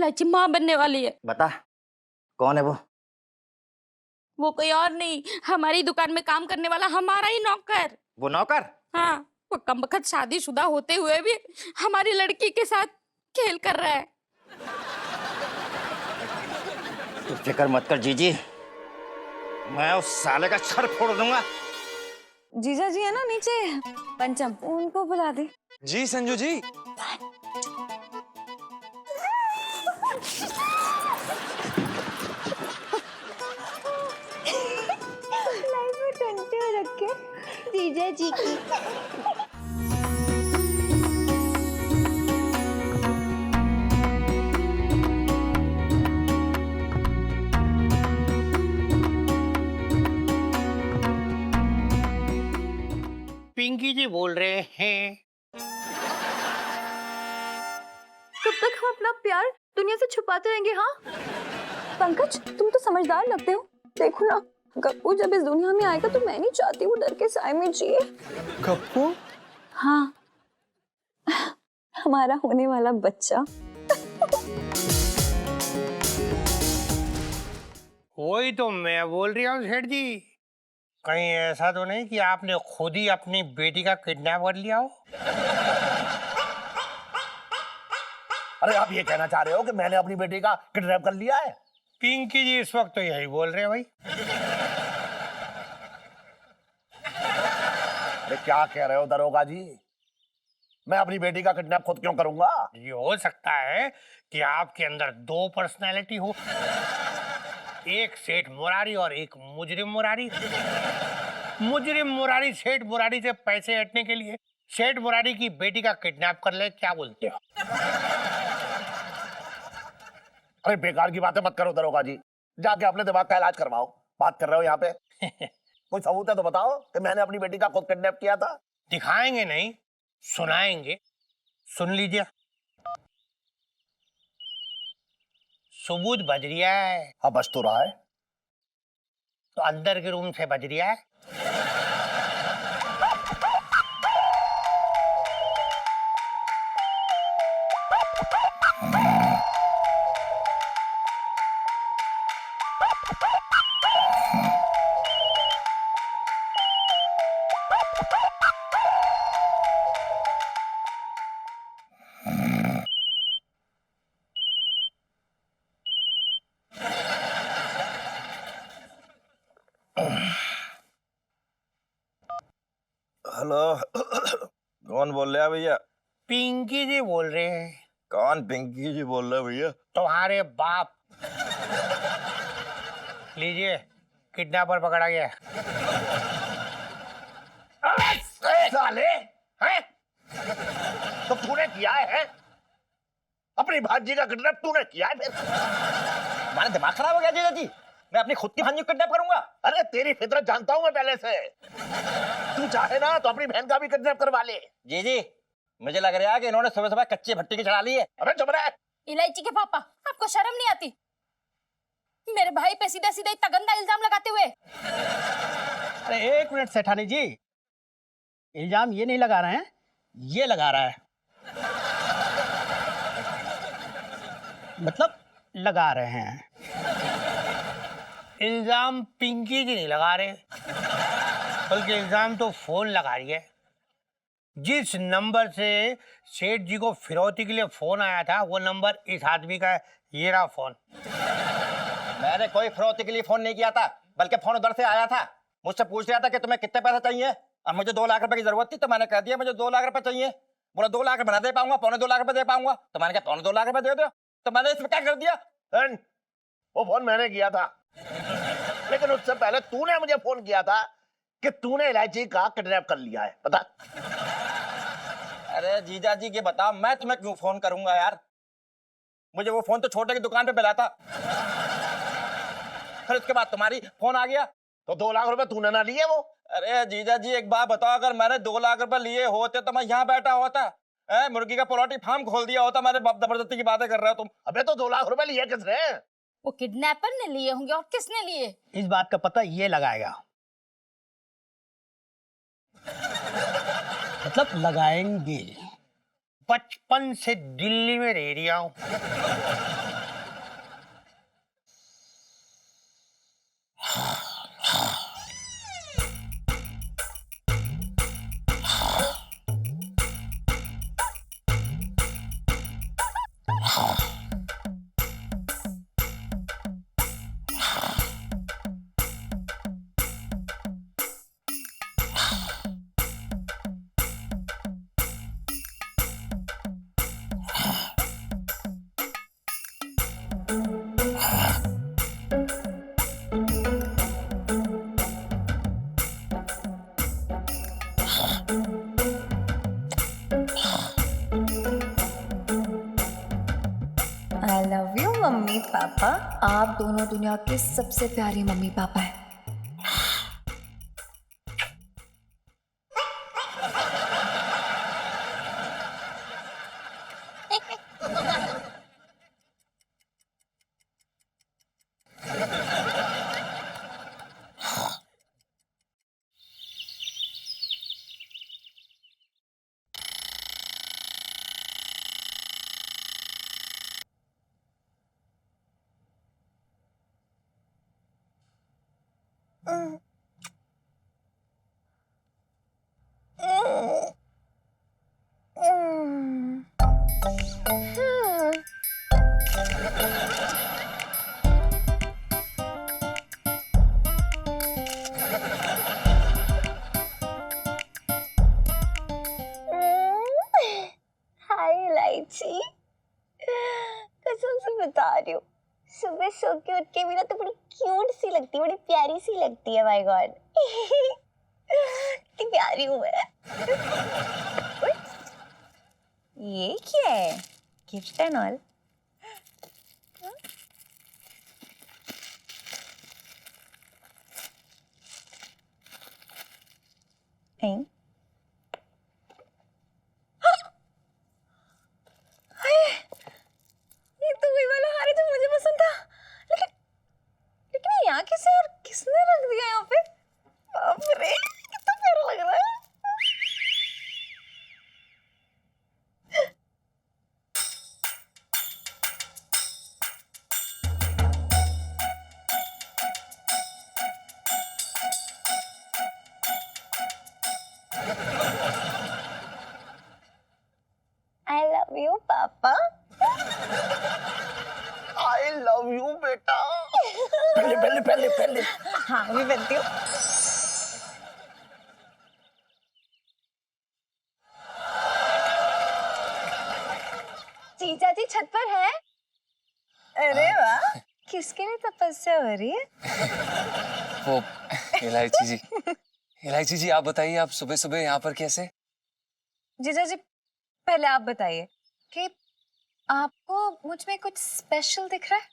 इलायची माँ बनने वाली है। बता कौन है वो कोई और नहीं, हमारी दुकान में काम करने वाला हमारा ही नौकर। वो नौकर? हाँ, वो कमबख्त शादीशुदा होते हुए भी हमारी लड़की के साथ खेल कर रहा है। तू फिक्र मत कर जीजी, मैं उस साले का सर फोड़ दूंगा। जीजा जी है ना नीचे, पंचम, उनको बुला दे। जी संजू जी। लाइफ में टंटे रखे जीजा जी की। पिंकी जी बोल रहे हैं। कब तक हम अपना प्यार दुनिया से छुपाते रहेंगे? हाँ पंकज, तुम तो समझदार लगते हो। देखो ना, गप्पू जब इस दुनिया में आएगा तो मैं नहीं चाहती वो डर के साए में जिए। गप्पू? हाँ, हमारा होने वाला बच्चा। वही तो मैं बोल रही हूँ सेठ जी, कहीं ऐसा तो नहीं कि आपने खुद ही अपनी बेटी का किडनैप कर लिया हो? अरे आप ये कहना चाह रहे हो कि मैंने अपनी बेटी का किडनैप कर लिया है? पिंकी जी इस वक्त तो यही बोल रहे हैं भाई। अरे क्या कह रहे हो दरोगा जी? मैं अपनी बेटी का किडनैप खुद क्यों करूंगा? ये हो सकता है कि आपके अंदर दो पर्सनैलिटी हो, एक सेठ मुरारी और एक मुजरिम मुरारी। मुजरिम मुरारी सेठ मुरारी से पैसे हटने के लिए सेठ मुरारी की बेटी का किडनैप कर ले, क्या बोलते हो? अरे बेकार की बातें मत करो दरोगा जी, जाके अपने दिमाग का इलाज करवाओ। बात कर रहे हो यहाँ पे कोई सबूत है तो बताओ कि मैंने अपनी बेटी का खुद किडनैप किया था। दिखाएंगे नहीं, सुनाएंगे। सुन लीजिए, सबूत बज रिया है। हाँ बच तो रहा है। तो अंदर के रूम से बज रिया है। हेलो कौन बोल रहे हैं भैया? पिंकी जी बोल रहे हैं। कौन पिंकी जी बोल रहे हैं भैया? तुम्हारे बाप। लीजिए, किडनैपर पकड़ा गया। अरे साले हैं? तो तूने किया है? अपनी भांजी का किडनैप तूने किया है? फिर तुम्हारा दिमाग खराब हो गया जीजा जी? मैं अपनी खुद की भांजी को किडनैप करूंगा? अरे तेरी फितरत जानता हूं मैं पहले से। तू चाहे ना तो अपनी बहन का भी किडनैप करवा ले। जी मुझे लग रहा है कि इन्होंने सुबह सुबह कच्चे भट्टी की चढ़ा ली है। अबे चुप रह। इलायची के पापा, आपको शर्म नहीं आती? मेरे भाई पे सीधा सीधा इतना गंदा इल्जाम लगाते हुए। अरे एक मिनट सेठानी जी, इल्जाम ये नहीं लगा रहे हैं, ये लगा रहा है। मतलब लगा रहे हैं। इल्जाम पिंकी जी नहीं लगा रहे, बल्कि इल्जाम तो फोन लगा रही है। जिस नंबर से सेठ जी को फिरौती के लिए फोन आया था, वो नंबर इस आदमी का है। ये रहा फोन। मैंने कोई फिरौती के लिए फोन नहीं किया था, बल्कि फोन उधर से आया था। मुझसे पूछ रहा था कि तुम्हें कितने पैसे चाहिए। अब मुझे 2 लाख रुपए की जरूरत थी तो मैंने कह दिया मुझे 2 लाख रुपए चाहिए। बोला 2 लाख रुपए दे पाऊंगा, 2.25 लाख रुपए दे पाऊंगा। तो मैंने कहा 2.25 लाख रुपए दे दो। तो मैंने इसमें क्या कर दिया? वो फोन मैंने किया था, लेकिन उससे पहले तूने मुझे फोन किया था कि तूने इलायची का किडनैप कर लिया है। बता। अरे जीजा जी के बताओ, मैं तुम्हें क्यों फोन करूंगा यार? मुझे वो फोन तो छोटे की दुकान पे मिला था, फिर उसके बाद तुम्हारी फोन आ गया। तो 2 लाख रुपए तूने ना लिए वो? अरे जीजा जी एक बात बताओ, अगर मैंने 2 लाख रुपए लिए होते तो मैं यहाँ बैठा होता, मुर्गी का पोल्ट्री फार्म खोल दिया होता। मैंने जबरदस्ती की बातें कर रहे हो तुम। अबे तो 2 लाख रुपए लिए किसने? वो किडनैपर ने लिए होंगे, और किसने लिए? इस बात का पता ये लगाएगा। मतलब लगाएंगे। बचपन से दिल्ली में रह रहा हूं, आई लव यू मम्मी पापा। आप दोनों दुनिया के सबसे प्यारे मम्मी पापा हैं। हाय इलायची, कसम से बता रही हूँ, सुबह सो के उठ के भी ना तो बड़ी क्यूट सी लगती है, बड़ी प्यारी सी लगती है। माय गॉड कितनी प्यारी हूँ मैं। ये क्या है? Gift and all. ये तो वही वाला हार है जो मुझे पसंद था, लेकिन लेकिन ये यहाँ किसे और किसने रख दिया यहाँ पे? बाप रे, कितना प्यारा लग रहा है। I love you, पापा। आई लव यू बेटा। पहले पहले पहले पहले। हाँ मैं बनती हूँ। जीजा जी छत पर है? अरे वाह, किसके लिए तपस्या हो रही है? वो इलायची जी, इलायची जी आप बताइए, आप सुबह सुबह यहाँ पर कैसे? जीजा जी पहले आप बताइए कि आपको मुझ में कुछ स्पेशल दिख रहा है?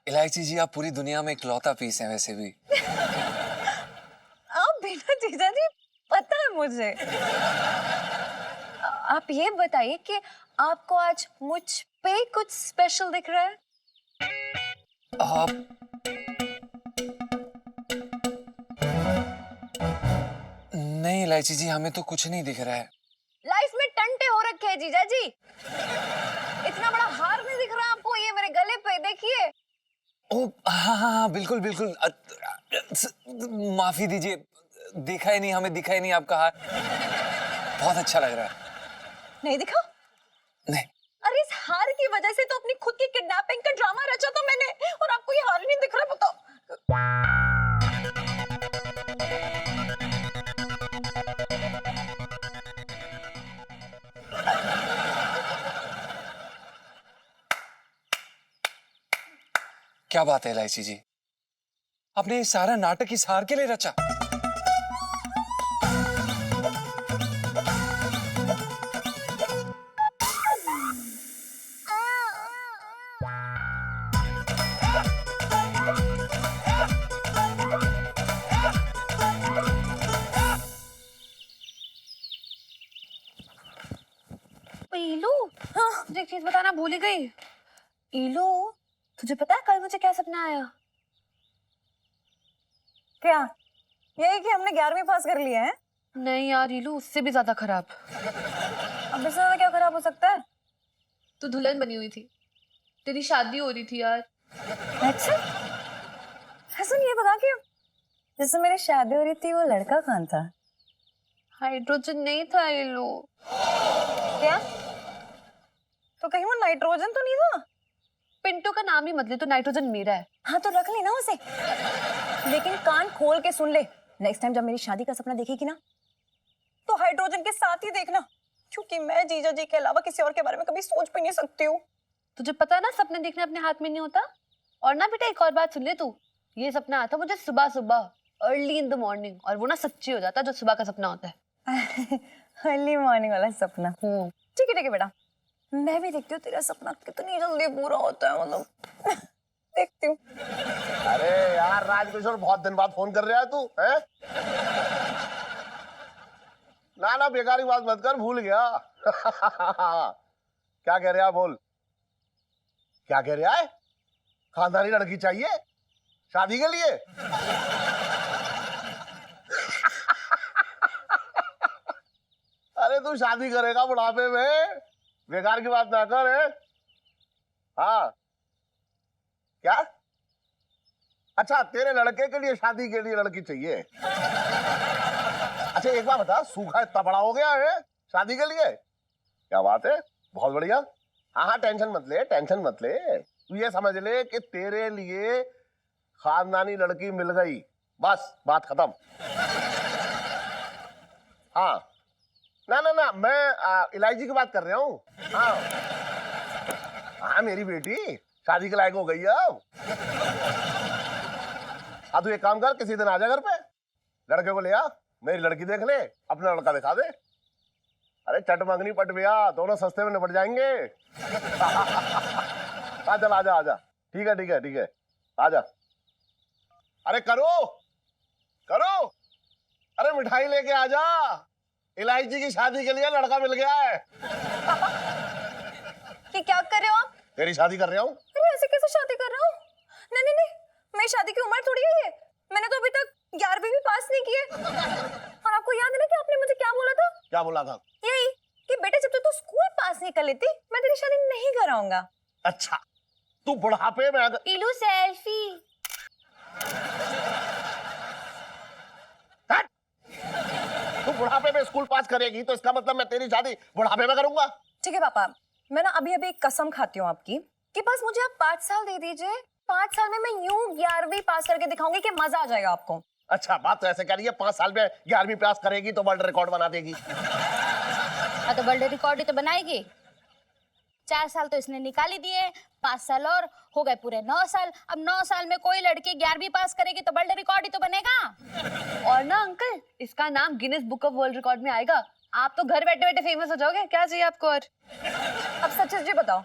इलायची जी आप पूरी दुनिया में इकलौता पीस हैं वैसे भी। आप बिना जीजा जी, पता है मुझे। आप ये बताइए कि आपको आज मुझ पे कुछ स्पेशल दिख रहा है? आप नहीं इलायची जी, हमें तो कुछ नहीं दिख रहा है। लाइफ में टंटे हो रखे हैं जीजा जी। इतना बड़ा हार नहीं दिख रहा आपको? ये मेरे गले पे देखिए। ओ हाँ हाँ हाँ बिल्कुल बिल्कुल, माफी दीजिए, देखा ही नहीं, हमें दिखा ही नहीं आपका हार। बहुत अच्छा लग रहा है। नहीं दिखा? नहीं। अरे इस हार की वजह से तो अपनी खुद की किडनैपिंग का ड्रामा रचा था मैंने, और आपको ये हार नहीं दिख रहा? बताओ। क्या बात है इलायची जी, आपने ये सारा नाटक इस हार के लिए रचा? इलू, हाँ, तुझे एक चीज बताना भूल ही गई। इलू, तुझे पता है कल मुझे क्या सपना आया? क्या? यही कि हमने 11वीं पास कर लिया है? नहीं यार इलू, उससे भी ज्यादा खराब। अब इससे ज्यादा क्या खराब हो सकता है? तू दुल्हन बनी हुई थी, तेरी शादी हो रही थी यार। अच्छा, हसन ये बता कि जिससे मेरी शादी हो रही थी वो लड़का कौन था? हाइड्रोजन नहीं था इलू। क्या? तो कहीं वो नाइट्रोजन तो नहीं था? पिंटू का नाम ही मत ले, तो नाइट्रोजन मेरा है। हाँ तो रख लेना उसे, लेकिन कान खोल के सुन ले। नेक्स्ट टाइम जब मेरी शादी का सपना देखेगी ना, तो हाइड्रोजन के साथ ही देखना, क्योंकि मैं जीजा जी के अलावा किसी और के बारे में कभी सोच भी नहीं सकती हूँ। तुझे पता है ना, सपने देखने अपने हाथ में नहीं होता। और ना बेटा एक और बात सुन ले तू, ये सपना आता मुझे सुबह सुबह, अर्ली इन द मॉर्निंग, और वो ना सच्ची हो जाता जो सुबह का सपना होता है। अर्ली मॉर्निंग वाला सपना। ठीक है बेटा, मैं भी देखती हूँ तेरा सपना कितनी जल्दी पूरा होता है, मतलब देखती हूँ। अरे यार राजकिशोर, बहुत दिन बाद फोन कर रहा है तू, हैं? ना ना बेकार की बात मत कर, भूल गया। क्या कह रहा है, बोल। क्या कह रहा है? खानदानी लड़की चाहिए शादी के लिए? अरे तू शादी करेगा बुढ़ापे में, बेकार की बात ना कर। है हाँ, क्या? अच्छा, तेरे लड़के के लिए शादी के लिए लड़की चाहिए। अच्छा एक बात बता, सूखा इतना बड़ा हो गया है शादी के लिए? क्या बात है, बहुत बढ़िया। हाँ हाँ, टेंशन मत ले, टेंशन मत ले। तू ये समझ ले कि तेरे लिए खानदानी लड़की मिल गई, बस बात खत्म। हाँ, ना ना ना, मैं इलायची की बात कर रहा हूँ। हाँ हाँ, मेरी बेटी शादी के लायक हो गई है अब। हाँ, तू एक काम कर, किसी दिन आ जा घर पे, लड़के को ले आ, मेरी लड़की देख ले, अपना लड़का दिखा दे। अरे चट मंगनी पट बिया, दोनों सस्ते में निपट जाएंगे। हाँ चल, आजा आजा, ठीक है ठीक है ठीक है, आजा। अरे करो करो, अरे मिठाई लेके आजा, इलायची की शादी के लिए लड़का मिल गया है। ये क्या कर रहे हो आप? तेरी शादी कर रहा हूँ। अरे ऐसे कैसे शादी कर रहा हूँ? नहीं नहीं नहीं, मेरी शादी की उम्र थोड़ी है ये, मैंने तो अभी तक 11वीं भी पास नहीं की है। और आपको याद है ना कि आपने मुझे क्या बोला था? क्या बोला था? यही कि बेटे जब तक तू स्कूल पास नहीं कर लेती, मैं तेरी शादी नहीं कराऊंगा। अच्छा, तू बुढ़ापे में अगर इलू सेल्फी। हट! तू बुढ़ापे में स्कूल पास करेगी तो इसका मतलब मैं तेरी शादी बुढ़ापे में करूंगा? ठीक है पापा, मैं ना अभी अभी एक कसम खाती हूँ आपकी कि बस मुझे आप 5 साल दे दीजिए, 5 साल में मैं यूं 11वीं पास करके दिखाऊंगी कि मजा आ जाएगा आपको। अच्छा, बात तो ऐसे कह रही है, 5 साल में 11वीं पास करेगी तो वर्ल्ड रिकॉर्ड बना देगी। हाँ तो वर्ल्ड रिकॉर्ड ही तो बनाएगी। 4 साल तो इसने निकाल ही दिए, 5 साल और हो गए पूरे 9 साल। अब 9 साल में कोई लड़की 11वीं पास करेगी तो वर्ल्ड रिकॉर्ड ही तो बनेगा। और ना अंकल, इसका नाम Guinness book of world record में आएगा। आप तो घर बैठे बैठे फेमस हो जाओगे। क्या चाहिए आपको और? अब सच सच बताओ,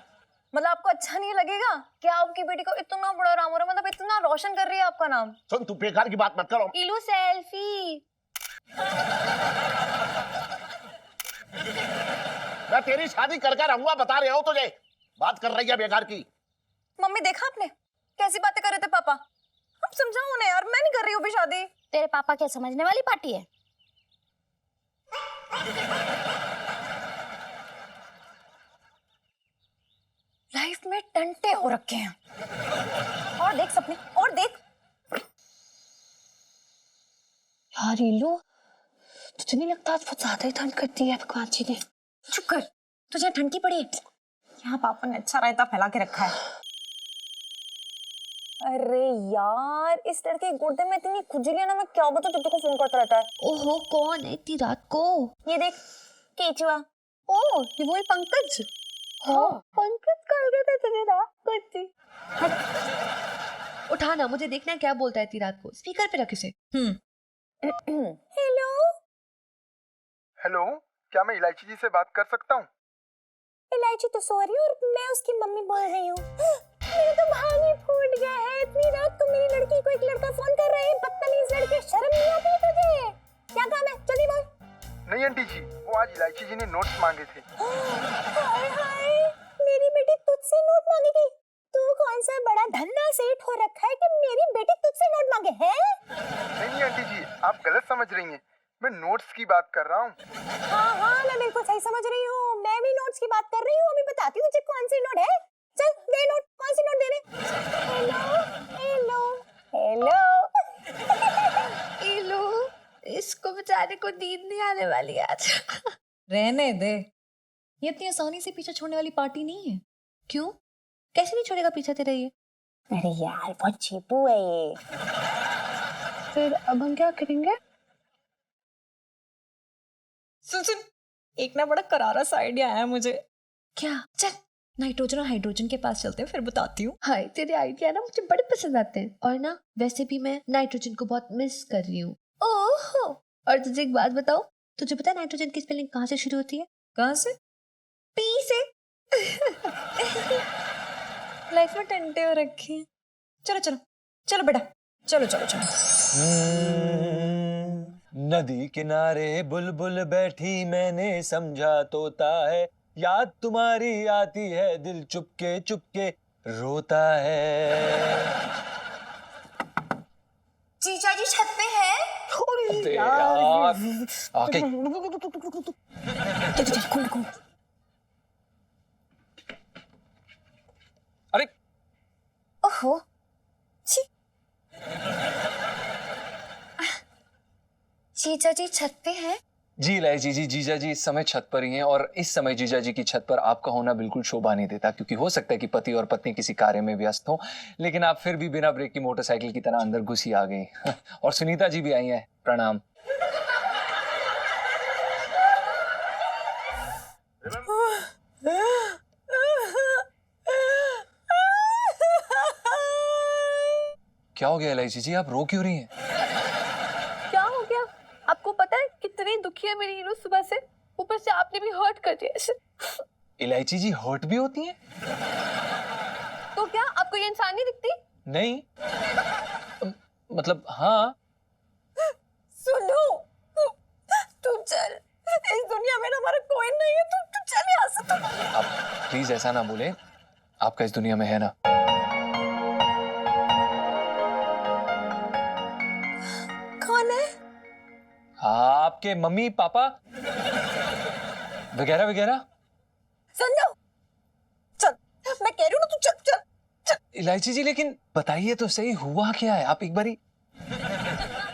मतलब आपको अच्छा नहीं लगेगा कि आपकी बेटी को इतना बड़ा नाम हो रहा है, मतलब इतना रोशन कर रही है आपका नाम? सुन, तू बेकार की बात मत करो। इलू सेल्फी। मैं तेरी शादी करके रहूंगा, बता रहा हूँ तुझे। बात कर रही है बेकार की। मम्मी देखा आपने कैसी बातें कर रहे थे पापा? अब समझाओ ना यार, मैं नहीं कर रही हूँ अभी शादी। तेरे पापा क्या समझने वाली पार्टी है? लाइफ में टंटे हो रखे हैं। और देख सपने, और देख। यार इलू, तुझे नहीं लगता आज बहुत ज्यादा ही ठंड करती है भगवान जी ने? चुप कर, तुझे ठंड की पड़ी है? यहाँ पापा ने अच्छा रायता फैला के रखा है। अरे यार, इस लड़के के गुर्दे में इतनी खुजली है ना, मैं क्या बताऊं, जब को फोन करता रहता है। ओहो, कौन है इतनी रात को? ये देख, केचुआ। ओ, ये वही पंकज। हाँ, पंकज कॉल करता तुझे रात को इतनी। उठाना, मुझे देखना है क्या बोलता है इतनी रात को। स्पीकर पे रख इसे। हेलो हेलो, क्या मैं इलायची जी से बात कर सकता हूँ? इलायची तो सो रही है और मैं उसकी मम्मी बोल रही हूँ। मेरा तो भाग ही फूट गया है, इतनी रात को मेरी लड़की को एक लड़का फोन कर रहा है। बदतमीज लड़के, शर्म नहीं आती तुझे? क्या काम है, जल्दी बोल। नहीं आंटी जी, वो आज इलायची जी ने नोट्स मांगे थे। हाय हाय, मेरी बेटी तुझसे नोट मांगेगी? तू कौन सा बड़ा धन्ना सेठ हो रखा है कि मेरी बेटी तुझसे नोट मांगे है? नहीं आंटी जी, आप गलत समझ रही हैं, मैं नोट्स की बात कर रहा हूँ। हाँ हाँ, मैं बिल्कुल सही समझ रही हूँ, मैं भी नोट्स की बात कर रही हूँ। अभी बताती हूँ तुझे कौन सी नोट है। चल दे नोट, कौन सी नोट दे रहे? Hello hello hello. इलू, इसको बेचारे को नींद नहीं आने वाली आज। रहने दे, ये इतनी आसानी से पीछे छोड़ने वाली पार्टी नहीं है। क्यों? कैसे नहीं छोड़ेगा पीछे तेरा ये? अरे यार बहुत चीपू है ये। फिर अब हम क्या करेंगे? सुन सुन, एक ना बड़ा करारा सा आइडिया आया मुझे। क्या? चल नाइट्रोजन और हाइड्रोजन के पास चलते हैं, फिर बताती हूँ। हाय, तेरे आइडिया ना मुझे बड़े पसंद आते हैं। और ना वैसे भी मैं नाइट्रोजन को बहुत मिस कर रही हूँ। ओहो, और तुझे एक बात बताओ, तुझे पता है नाइट्रोजन की स्पेलिंग कहाँ से शुरू होती है? कहाँ से? पी से लाइफ में टंटे हो रखे हैं। चलो चलो चलो बेटा, चलो चलो चलो। नदी किनारे बुलबुल बैठी, मैंने समझा तोता है, याद तुम्हारी आती है, दिल चुपके चुपके रोता है। जीजा जी छत पे है। अरे यार, आके अरे ओहो, छी। जीजा जी छत पे है। जी इलायची जी, जीजा जी इस समय छत पर ही हैं, और इस समय जीजा जी की छत पर आपका होना बिल्कुल शोभा नहीं देता, क्योंकि हो सकता है कि पति और पत्नी किसी कार्य में व्यस्त हो, लेकिन आप फिर भी बिना ब्रेक की मोटरसाइकिल की तरह अंदर घुसी आ गई। और सुनीता जी भी आई हैं, प्रणाम। क्या हो गया इलायची जी, आप रो क्यों रही हैं? क्या हो गया? आपको पता है कितनी दुखी है मेरी हीरो सुबह से, ऊपर से आपने भी हर्ट कर दिया इसे। इलायची जी हर्ट भी होती हैं? तो क्या आपको ये इंसान नहीं दिखती? नहीं, मतलब हाँ। सुनो, तू चल, इस दुनिया में ना हमारा कोई नहीं है, तू चल यहाँ से। तू आप प्लीज ऐसा ना बोले, आपका इस दुनिया में है ना। कौन है? आपके मम्मी पापा वगैरह वगैरह। संजो, चल, मैं कह रही हूँ ना, तू चल चल चल। इलायची जी लेकिन बताइए तो सही, हुआ क्या है? आप एक बारी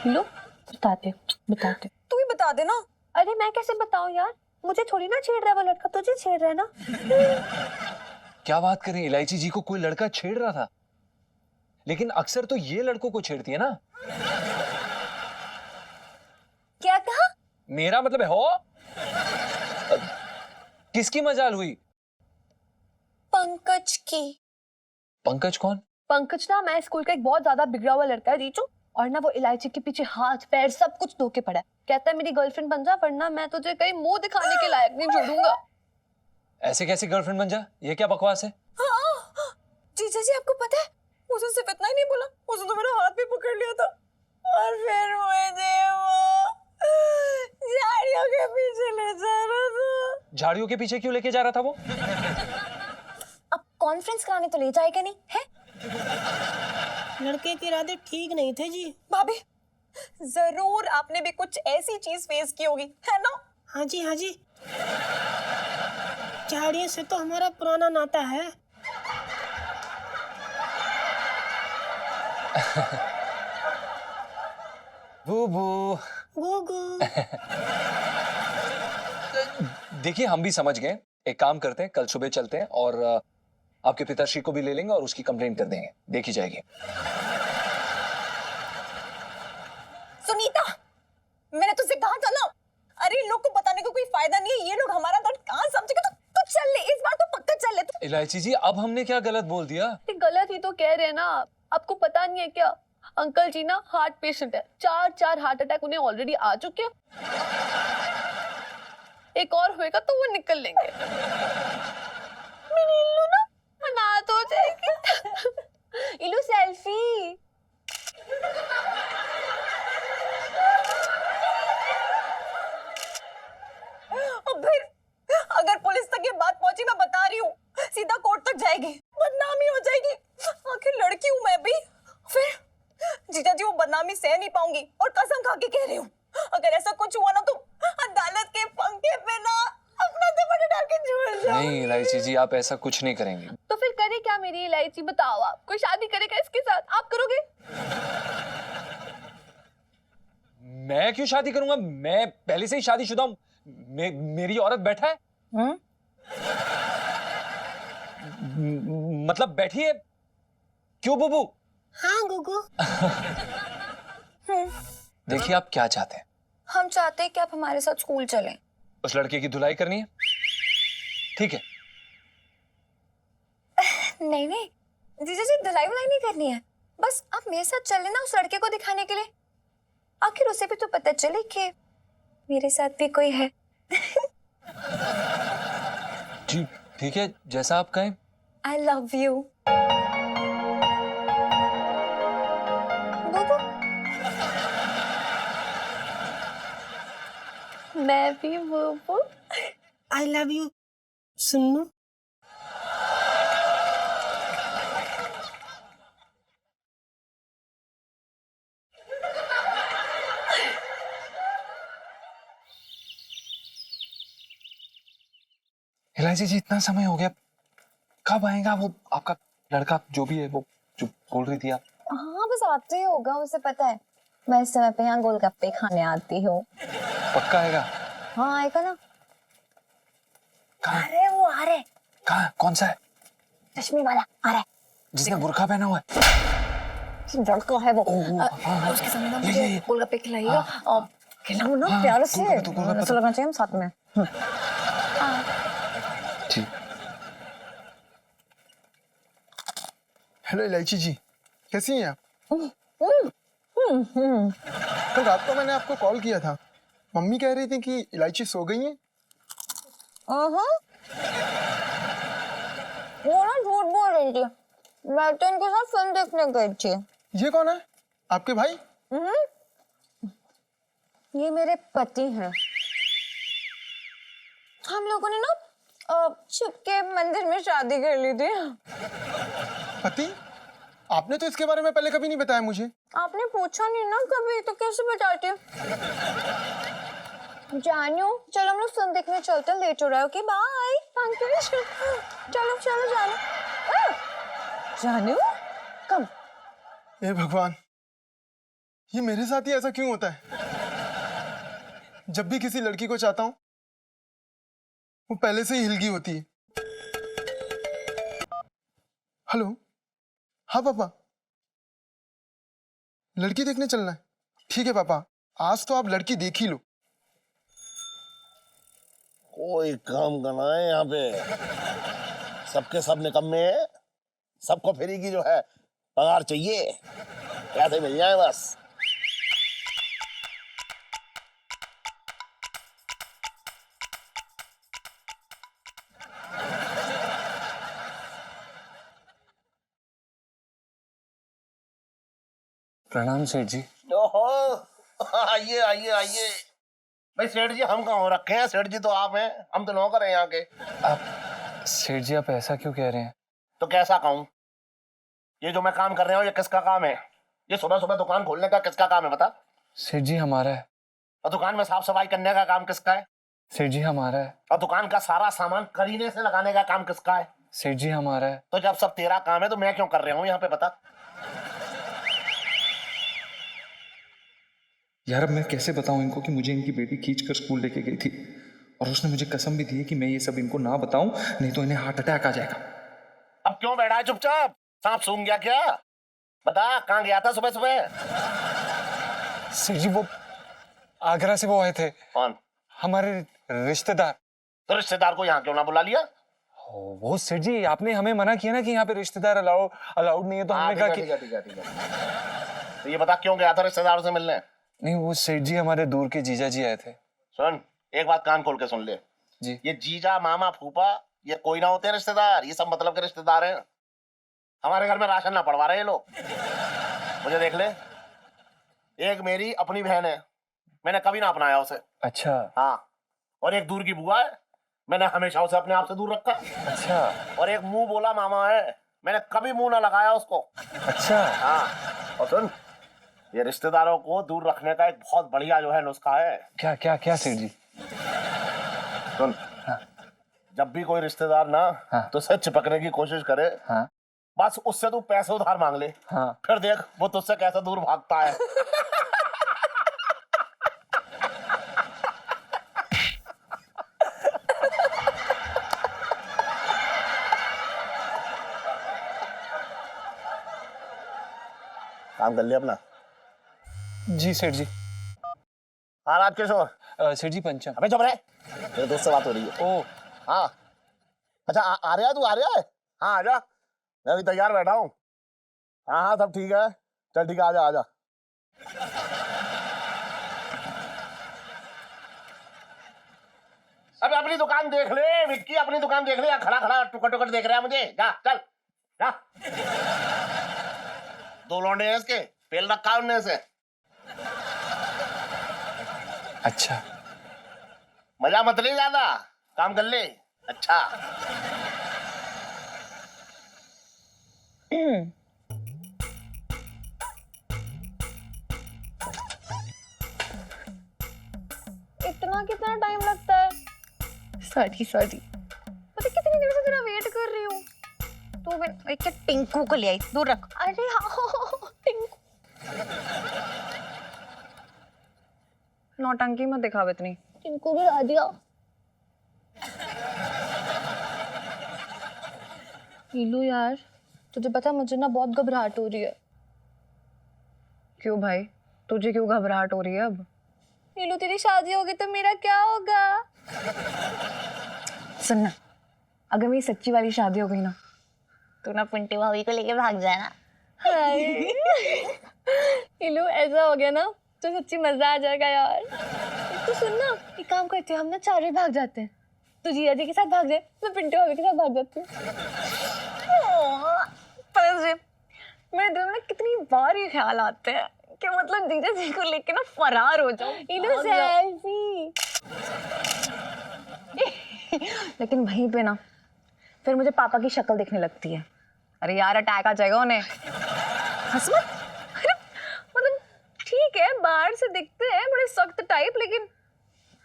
लो बताते बताते। तू ही बता दे ना। अरे मैं कैसे बताऊं यार, मुझे थोड़ी ना छेड़ रहा है वो लड़का, तुझे छेड़ रहा है ना। क्या बात करें, इलायची जी को कोई लड़का छेड़ रहा था, लेकिन अक्सर तो ये लड़कों को छेड़ती है ना। क्या कहा? मेरा मतलब है हो। किसकी मजाल हुई? पंकज की। पंकज कौन? पंकज ना मैं स्कूल का एक बहुत ज्यादा बिगड़ा हुआ लड़का है रीचू, और ना वो इलायची के पीछे हाथ पैर सब कुछ धो के पड़ा है। कहता है मेरी गर्लफ्रेंड बन जा, वरना मैं तुझे कहीं मुंह दिखाने के लायक नहीं छोड़ूंगा। ऐसे कैसे गर्लफ्रेंड बन जा, ये क्या बकवास है? हाँ, जीजा जी आपको पता है, उसने सिर्फ इतना ही नहीं बोला, उसने तो मेरा हाथ भी पकड़ लिया था, और फिर मुझे वो झाड़ियों के पीछे ले जा रहा था। झाड़ियों के पीछे क्यों लेके जा रहा था वो? अब कॉन्फ्रेंस कराने तो ले जाएगा नहीं है? लड़के के इरादे ठीक नहीं थे जी। भाभी, जरूर आपने भी कुछ ऐसी चीज फेस की होगी, है ना? हाँ जी हाँ जी, झाड़ियों से तो हमारा पुराना नाता है। बूबू गुगु। देखिए हम भी समझ गए, एक काम करते हैं, कल सुबह चलते हैं और आपके पिताश्री को भी ले लेंगे और उसकी कंप्लेंट कर देंगे, देखी जाएगी। सुनीता, मैंने तुझसे कहा था ना, अरे इन लोग को बताने का कोई फायदा नहीं है, ये लोग हमारा दर्द कहाँ समझेंगे। तो चल ले, इस बार तो पक्का चल ले। इलायची जी अब हमने क्या गलत बोल दिया? गलत ही तो कह रहे हैं ना, आपको पता नहीं है क्या? अंकल जी ना हार्ट पेशेंट है, 4 हार्ट अटैक उन्हें ऑलरेडी आ चुके हैं, एक और होएगा तो वो निकल लेंगे। मेरी इल्लू ना अनाथ हो जाएगी। इल्लू सेल्फी। अब फिर अगर पुलिस तक ये बात पहुंची, मैं बता रही हूँ, सीधा कोर्ट तक जाएगी, बदनामी हो जाएगी। आखिर लड़की हूँ मैं भी, फिर जीजा जी वो बदनामी सह नहीं पाऊंगी, और कसम खा के कह रही हूँ, अगर ऐसा कुछ हुआ ना तो अदालत के पंखे पे ना अपना दुपट्टा डाल के झूल जाऊंगी। नहीं इलायची जी, आप ऐसा कुछ नहीं करेंगे। तो फिर करे क्या मेरी इलायची, बताओ आप? कोई शादी करेगा इसके साथ? आप करोगे? मैं क्यों शादी करूंगा? मैं पहले से ही शादीशुदा हूं। मेरी औरत बैठा है। मतलब बैठी है। क्यों बुबू? हाँ गुगु। देखिए आप क्या चाहते हैं? हम चाहते हैं कि आप हमारे साथ स्कूल चलें। उस लड़के की धुलाई करनी है, ठीक है? नहीं नहीं जीजा जी, धुलाई वुलाई नहीं करनी है, बस आप मेरे साथ चले ना उस लड़के को दिखाने के लिए, आखिर उसे भी तो पता चले कि मेरे साथ भी कोई है। जी ठीक है, जैसा आप कहें। I love you. मैं भी Bubu. I love you Sunnu. इलायची जी, इतना समय हो गया, कब आएगा वो आपका लड़का, जो भी है वो, जो बोल रही थी आप? हाँ बस आते ही होगा, उसे पता है मैं इस समय पे यहाँ गोलगप्पे खाने आती हूँ। पक्का आएगा? हाँ आएगा ना। कहाँ? अरे वो आ रहे, कहाँ? कौन सा है? चश्मे वाला आ रहा है, जिसने बुर्का पहना हुआ है? लड़का है वो। हाँ, उसके सामने ना ये, मुझे ये। गोलगप्पे खिलाइएगा और खिलाओ ना प्यार से, ऐसा लगना चाहिए हम साथ में। जी। हेलो इलायची जी, कैसी हैं आप? कल रात को मैंने आपको कॉल किया था, मम्मी कह रही थी कि इलायची सो गई हैं। वो ना झूठ बोल रही थी, मैं तो इनके साथ फिल्म देखने गई थी। ये कौन है? आपके भाई? ये मेरे पति हैं। हम लोगों ने ना छुप के मंदिर में शादी कर ली थी। पति? आपने तो इसके बारे में पहले कभी नहीं बताया मुझे। आपने पूछा नहीं ना कभी, तो कैसे बताती? जानू, चलो हम लोग फिल्म देखने चलते हैं, लेट हो रहा है। Okay bye uncle. चलो चलो जानू। जानू कम। हे भगवान, ये मेरे साथ ही ऐसा क्यों होता है? जब भी किसी लड़की को चाहता हूँ वो पहले से ही हिलगी होती है। हेलो, हाँ पापा, लड़की देखने चलना है? ठीक है पापा, आज तो आप लड़की देख ही लो। कोई काम करना है यहाँ पे, सबके सब निकम्मे हैं, सबको फ्री की जो है पगार चाहिए, पैसे मिल जाए बस। प्रणाम सेठ जी। ओहो, आइए आइए आइए। भाई सेठ जी हम कहाँ हो रखे हैं? सेठ जी तो आप हैं, हम तो नौकर हैं यहाँ के। आप सेठ जी, आप ऐसा क्यों कह रहे हैं? तो कैसा कहूँ? ये जो मैं काम कर रहा हूँ ये किसका काम है? ये सुबह सुबह दुकान खोलने का किसका काम है बता? सेठ जी हमारा है। और दुकान में साफ सफाई करने का काम किसका है? सेठ जी हमारा है। और दुकान का सारा सामान करीने से लगाने का काम किसका है? सेठ जी हमारा है। तो जब सब तेरा काम है तो मैं क्यों कर रहा हूँ यहाँ पे बता? यार अब मैं कैसे बताऊं इनको कि मुझे इनकी बेटी खींच कर स्कूल लेके गई थी, और उसने मुझे कसम भी दी है कि मैं ये सब इनको ना बताऊं, नहीं तो इन्हें हार्ट अटैक आ जाएगा। अब क्यों बैठा है चुपचाप? सांप सूंघ गया क्या? बता कहाँ गया था सुबह सुबह? सेठ जी वो आगरा से वो आए थे। कौन? हमारे रिश्तेदार। तो रिश्तेदार को यहाँ क्यों ना बुला लिया? वो सेठ जी, आपने हमें मना किया ना कि यहाँ पे रिश्तेदार अलाउड नहीं है, तो हमने कहा कि ठीक है। तो ये बता क्यों गया था रिश्तेदारों से मिलने? नहीं, वो सेठ जी हमारे दूर के जीजा जी आए थे। सुन, एक बात कान खोल के सुन ले जी। ये जीजा मामा फूफा ये कोई ना होते हैं रिश्तेदार, ये सब मतलब के रिश्तेदार हैं। हमारे घर में राशन ना पड़वा रहे ये लोग। मुझे देख ले, एक मेरी अपनी बहन है, मैंने कभी ना अपनाया उसे। अच्छा। हाँ, और एक दूर की बुआ है, मैंने हमेशा उसे अपने आप से दूर रखा। अच्छा। और एक मुंह बोला मामा है, मैंने कभी मुंह ना लगाया उसको। अच्छा। हाँ, और सुन, ये रिश्तेदारों को दूर रखने का एक बहुत बढ़िया जो है नुस्खा है। क्या क्या क्या सेठ जी? सुन, जब भी कोई रिश्तेदार ना तुझसे चिपकने की कोशिश करे, बस उससे तू पैसे उधार मांग ले, फिर देख वो तुझसे कैसे दूर भागता है। काम कर लिया अपना? जी सेठ जी। हाँ राजकिशोर। सेठ जी पंचम। अबे चुप रहे, मेरे दोस्त से बात हो रही है। ओ हाँ, अच्छा आ रहा है तू? आ रहा है? हाँ आजा, मैं अभी तैयार बैठा हूँ। हाँ हाँ सब ठीक है, चल ठीक है, आजा आजा। अब अपनी दुकान देख ले विक्की, अपनी दुकान देख ले। यहाँ खड़ा खड़ा टुकड़ टुकड़ देख रहा है मुझे। जा चल जा। 2 लौंडे हैं इसके, पेल रखा है उनने से। अच्छा मजा मत ले ज्यादा, काम कर ले। अच्छा इतना कितना टाइम लगता है? सॉरी पता कितनी देर से तेरा वेट कर रही हूँ। तू मैं एक टिंकू को ले आई, दूर रख। अरे हाँ टिंकू। नौटंकी मत दिखाओ इतनी। टिंकू भी ला दिया। नीलू यार तुझे पता है मुझे ना बहुत घबराहट हो रही है। क्यों भाई, तुझे क्यों घबराहट हो रही है अब? नीलू तेरी शादी होगी तो मेरा क्या होगा? सुनना, अगर मेरी सच्ची वाली शादी हो गई ना, तू ना पिंटू भाभी को लेके भाग जाना। नीलू ऐसा हो गया ना तो सच्ची मजा आ जाएगा यार। तो सुन ना, एक काम करते हैं हम ना चारों भाग जाते हैं। तू जीजा जी के साथ भाग जाए, मैं पिंटू भाभी के साथ भाग जाती हूँ। पता तुझे मेरे दिल में कितनी बार ये ख्याल आते हैं कि मतलब जीजा जी को लेके ना फरार हो जाओ। नीलू सेल्फी। लेकिन वहीं पे ना फिर मुझे पापा की शक्ल दिखने लगती है। अरे यार अटैक आ जाएगा उन्हें। हंस मत। मतलब ठीक है बाहर से दिखते हैं बड़े सख्त टाइप, लेकिन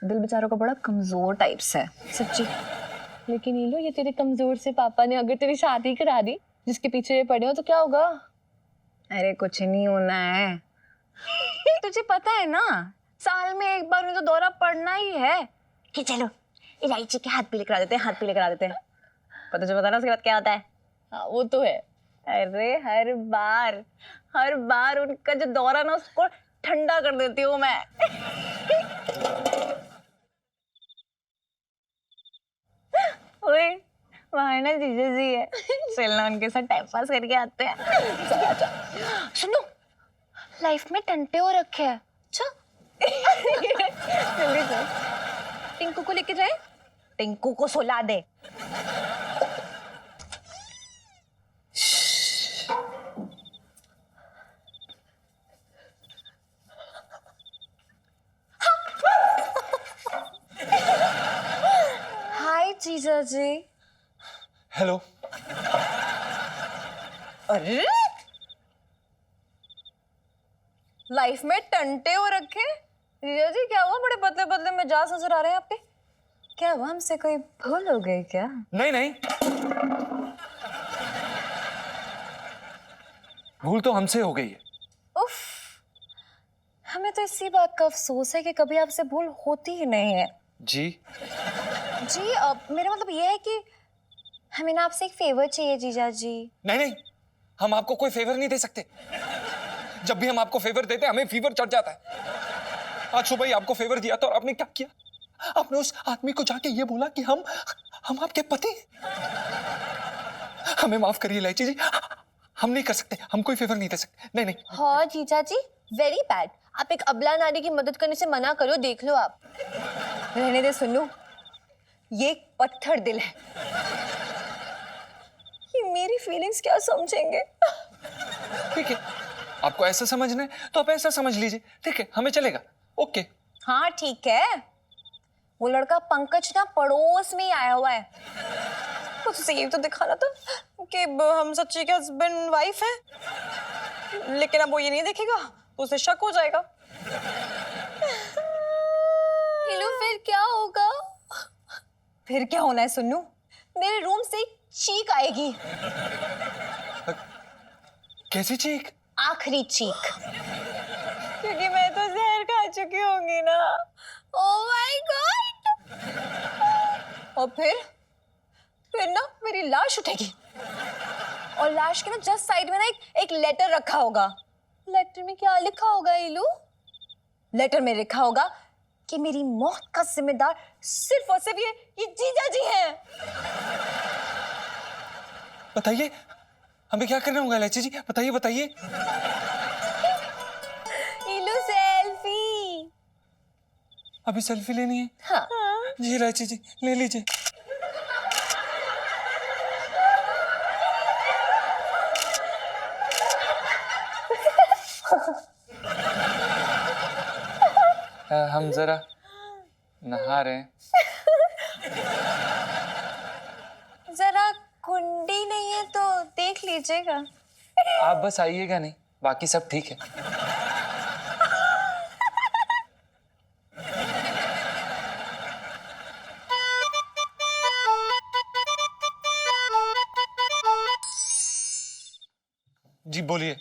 दिल बेचारों का बड़ा कमजोर टाइप से है सच्ची। लेकिन नीलू ये तेरे कमजोर से पापा ने अगर तेरी शादी करा दी जिसके पीछे ये पड़े हो तो क्या होगा? अरे कुछ नहीं होना है। तुझे पता है ना साल में एक बार उन्हें तो दौरा पड़ना ही है कि चलो इलायची के हाथ पीले करा देते हैं, हाथ पीले करा देते हैं। पर तुझे पता ना उसके बाद क्या होता है? हाँ वो तो है। अरे हर बार उनका जो दौरा ना उसको ठंडा कर देती हूँ मैं। ओए वहाँ ना जीजा जी है, चलना उनके साथ टाइम पास करके आते हैं। सुनो लाइफ में टंटे हो रखे हैं। अच्छा जल्दी चल। टिंकू को लेके जाए। टिंकू को सुला दे। हाय जीजा जी। हेलो। अरे लाइफ में टंटे हो रखे। जीजा जी क्या हुआ, बड़े पतले पतले मिजाज नजर आ रहे हैं आपके। क्या हुआ, हमसे कोई भूल हो गई क्या? नहीं भूल तो हमसे हो गई है। उफ, हमें तो इसी बात का अफसोस है कि कभी आपसे भूल होती ही नहीं है। जी मेरा मतलब ये है कि हमें ना आपसे एक फेवर चाहिए जीजा जी। नहीं हम आपको कोई फेवर नहीं दे सकते। जब भी हम आपको फेवर देते हैं हमें फीवर चढ़ जाता है। आज सुबह ही आपको फेवर दिया तो और आपने क्या किया? आपने उस आदमी को जाके ये बोला कि हम आपके पति। हमें माफ करिए इलायची जी, हम नहीं कर सकते, हम कोई फेवर नहीं दे सकते। नहीं हाँ जीजा जी वेरी बैड। आप एक अबला नारी की मदद करने से मना करो, देख लो आप। रहने दे सुनो, ये एक पत्थर दिल है, ये मेरी फीलिंग्स क्या समझेंगे? ठीक है, आपको ऐसा समझना है तो आप ऐसा समझ लीजिए। ठीक है, हमें चलेगा। ओके हाँ ठीक है। वो लड़का पंकज ना पड़ोस में ही आया हुआ है, कुछ उसे ये तो दिखाना था कि हम सच्ची के हस्बैंड वाइफ हैं, लेकिन अब वो ये नहीं देखेगा तो उसे शक हो जाएगा। नीलू फिर क्या होगा? फिर क्या होना है सुन्नू, मेरे रूम से एक चीख आएगी। कैसी चीख? आखिरी चीख, क्योंकि मैं तो जहर खा चुकी होंगी ना। Oh my God. और फिर ना मेरी लाश उठेगी और लाश के ना जस्ट साइड में ना एक लेटर रखा होगा। लेटर में क्या लिखा होगा नीलू? लेटर में लिखा होगा कि मेरी मौत का जिम्मेदार सिर्फ और सिर्फ ये जीजा जी हैं। बताइए हमें क्या करना होगा इलायची जी, बताइए। नीलू सेल्फी। अभी सेल्फी लेनी है? हाँ। जी इलायची जी ले लीजिए। हम जरा नहा रहे हैं। जरा कुंडी नहीं है तो देख लीजिएगा। आप बस आइएगा नहीं, बाकी सब ठीक है। जी बोलिए,